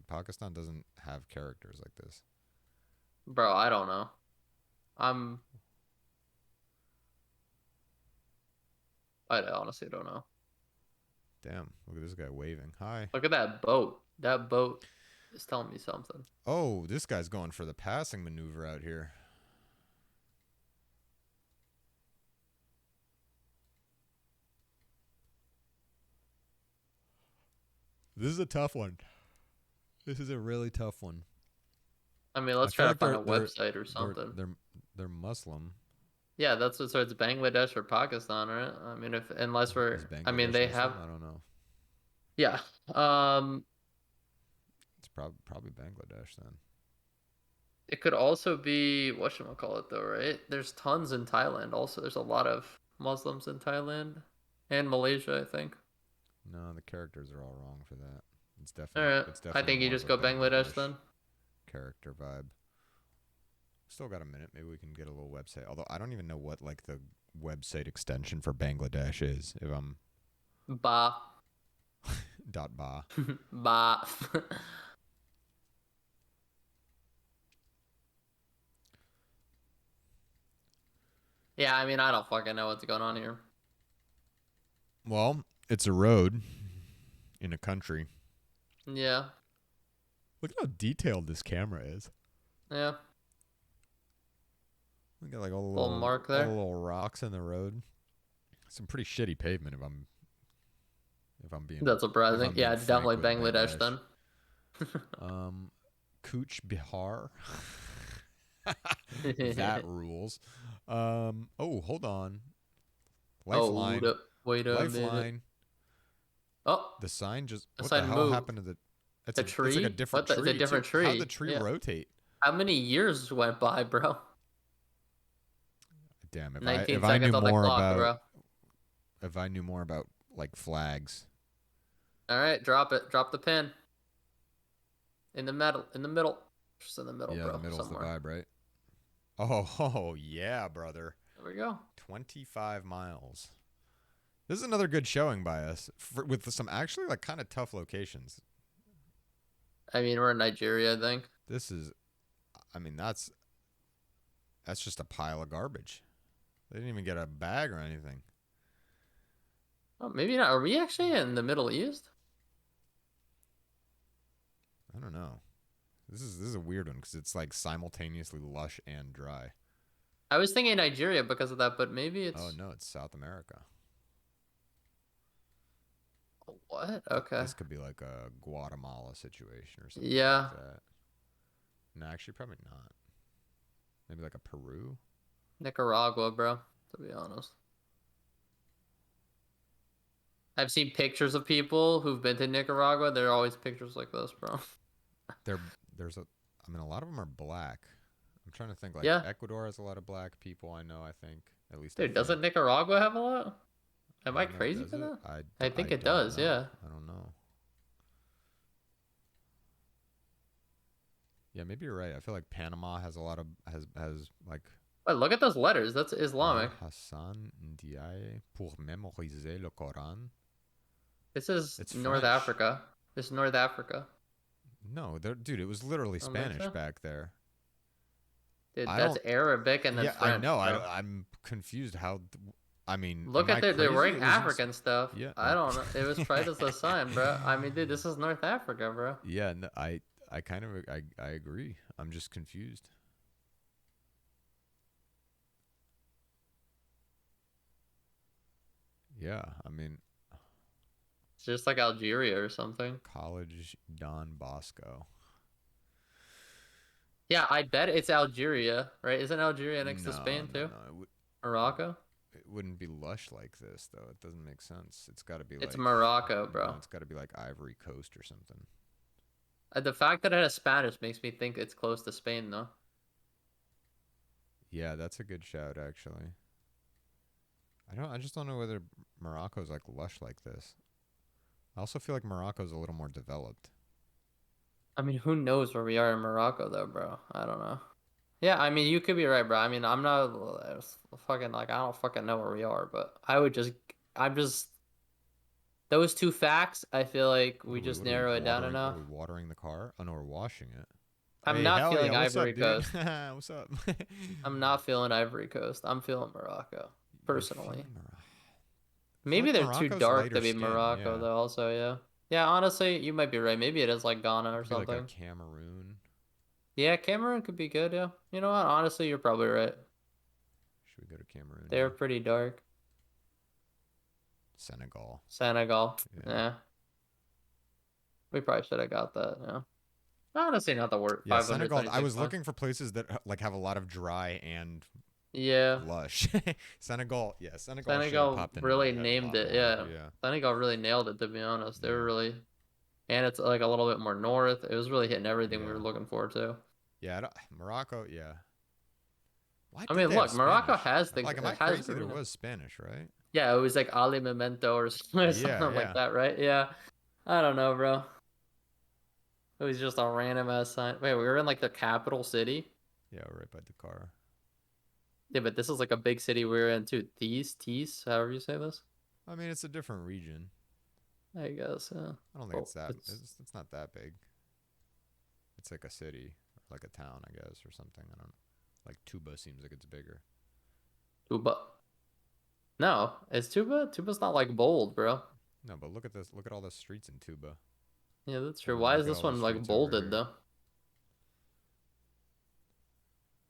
Pakistan doesn't have characters like this. bro. I don't know. I'm. I honestly don't know. Damn, look at this guy waving. Hi. Look at that boat. That boat is telling me something. Oh, this guy's going for the passing maneuver out here. This is a tough one. This is a really tough one. I mean, let's I feel try to like find a website or something. they're Muslim. Yeah, that's what. So it's Bangladesh or Pakistan, right? I mean, if unless we're. Is I mean, Bangladesh they Muslim? have. I don't know. Yeah. It's probably Bangladesh then. It could also be whatchamacallit though, right? There's tons in Thailand also. There's a lot of Muslims in Thailand and Malaysia, I think. No, the characters are all wrong for that. It's All definitely right. it's I definitely think you more of just a go Bangladesh Bangladesh then. character vibe. Still got a minute. Maybe we can get a little website. Although I don't even know what like the website extension for Bangladesh is. If I'm Ba. .ba. Ba. Yeah, I mean, I don't fucking know what's going on here. Well, it's a road in a country. Yeah. Look at how detailed this camera is. Yeah. We got like all Little mark there. the little rocks in the road. Some pretty shitty pavement if I'm being That's surprising. being Yeah, frank definitely with Bangladesh then. Cooch Bihar. That rules. Oh, hold on. Lifeline. Oh, wait a minute. Lifeline. Oh, The sign just the what sign the hell moved. happened to the It's a it's tree? like a different What the, tree. it's a different too. How'd the tree. tree Yeah. rotate? How many years went by, bro? Damn, 19 if I knew seconds on the more clock, about bro. if I knew more about like flags. All right, drop it. Drop the pin. In the middle. In the middle. Just in the middle, Yeah, bro. the middle's Somewhere. the vibe, right? Oh, yeah, brother. There we go. 25 miles. This is another good showing by us with some actually like kind of tough locations. I mean, we're in Nigeria, I think. This is, I mean, that's just a pile of garbage. They didn't even get a bag or anything. Oh, maybe not. Are we actually in the Middle East? I don't know. This is a weird one because it's like simultaneously lush and dry. I was thinking Nigeria because of that, but maybe Oh it's no, it's South America. what? Okay. This could be like a Guatemala situation or something like Yeah, that. No, actually, probably not. Maybe like a Peru. Nicaragua, bro, to be honest. I've seen pictures of people who've been to Nicaragua. There are always pictures like this, bro. There, there's a. I mean, a lot of them are black. I'm trying to think. Like Yeah, Ecuador has a lot of black people. I know. I think at least I dude, think. doesn't Nicaragua have a lot? Am I I don't know. crazy Does for it? that? I, I I think it don't does, know. yeah. I don't know. Yeah, maybe you're right. I feel like Panama has a lot of has like But look at those letters. That's Al Islamic. Hassan Ndiaye pour mémoriser le Coran. This is It's North French. Africa. This is North Africa. No, dude, it was literally I don't think Spanish so. back there. Dude, I that's don't. Arabic and then Yeah, I French, know. bro. I'm confused. I mean, Look am at I they're crazy? wearing It was in. African stuff. Yeah. I don't know. It was probably just a sign, bro. I mean, dude, this is North Africa, bro. Yeah. No, I kind of. I agree. I'm just confused. Yeah. I mean, It's just like Algeria or something. College Don Bosco. Yeah, I bet it's Algeria, right? Isn't Algeria next to No, Spain no, too? no. Morocco? It wouldn't be lush like this though. It doesn't make sense. It's got to be It's like Morocco, no, bro. it's got to be like Ivory Coast or something. The fact that it has Spanish makes me think it's close to Spain, though. Yeah, that's a good shout actually. I just don't know whether Morocco's like lush like this. I also feel like Morocco's a little more developed. I mean, who knows where we are in Morocco, though, bro? I don't know. Yeah, I mean, you could be right, bro. I mean, I'm not fucking like I don't fucking know where we are, but I'm just those two facts. I feel like we just What are we narrow it down watering? What enough. are we watering the car? Oh no, we're washing it. I'm Hey, not hell yeah! feeling What's Ivory up, dude? Coast. What's up? I'm not feeling Ivory Coast. I'm feeling Morocco, You're personally. feeling Morocco. I feel Maybe like they're too Morocco's dark lighter to be skin. Morocco, Yeah, though. Also, yeah. Yeah, honestly, you might be right. Maybe it is like Ghana it or could be like a something. Cameroon. Yeah, Cameroon could be good, yeah. You know what? Honestly, you're probably right. Should we go to Cameroon They're here? pretty dark. Senegal. Senegal. Yeah. Yeah. We probably should have got that, yeah. Honestly, not the worst. Yeah, Senegal. I 526 was points. looking for places that like have a lot of dry and Yeah. lush. Senegal. Yeah, Senegal should have Senegal popped into my really head a named lot it, more. yeah. Yeah. Senegal really nailed it, to be honest. They were Yeah. really, and it's like a little bit more north. It was really hitting everything we were Yeah. looking for, too. Yeah. Morocco. Yeah. Why I did mean, they have look, Morocco Spanish? has things, Like, am I it has, crazy? There was Spanish, right? yeah, it was like Ali Memento or Yeah. something like Yeah. that, right? Yeah. I don't know, bro. It was just a random ass sign. Wait, we were in like the capital city? Yeah. Right by Dakar. Yeah, but this is like a big city we were in too. Tees, however you say this. I mean, it's a different region. I guess, yeah. I don't think Well, it's that. It's not that big. It's like a city, or like a town, I guess, or something. I don't know. Like Tuba seems like it's bigger. Tuba. No, it's Tuba. Tuba's not like bold, bro. No, but look at this. Look at all the streets in Tuba, Yeah, that's true. and then Why is look at this all the one like streets over bolded here. though?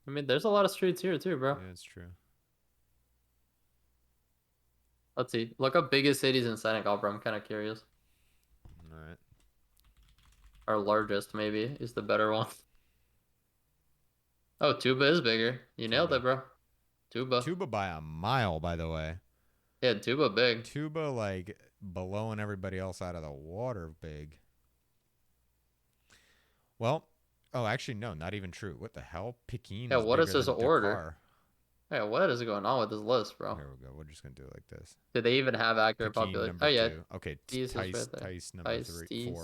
I mean, there's a lot of streets here too, bro. Yeah, it's true. Let's see. Look up biggest cities in Senegal, bro. I'm kind of curious. All right. Or largest, maybe, is the better one. Oh, Tuba is bigger. You nailed it, Tuba. bro. Tuba. Tuba by a mile, by the way. Yeah, Tuba big. Tuba like blowing everybody else out of the water big. Well, oh, actually, no, not even true. What the hell? Pekin Yeah, is what is bigger this than order? Dakar. Hey, what is going on with this list, bro? Here we go. We're just gonna do it like this. Did they even have accurate Pekin population? number Oh yeah, 2. Okay, Tees is right there. Tice number Tice, 3, Tees, 4.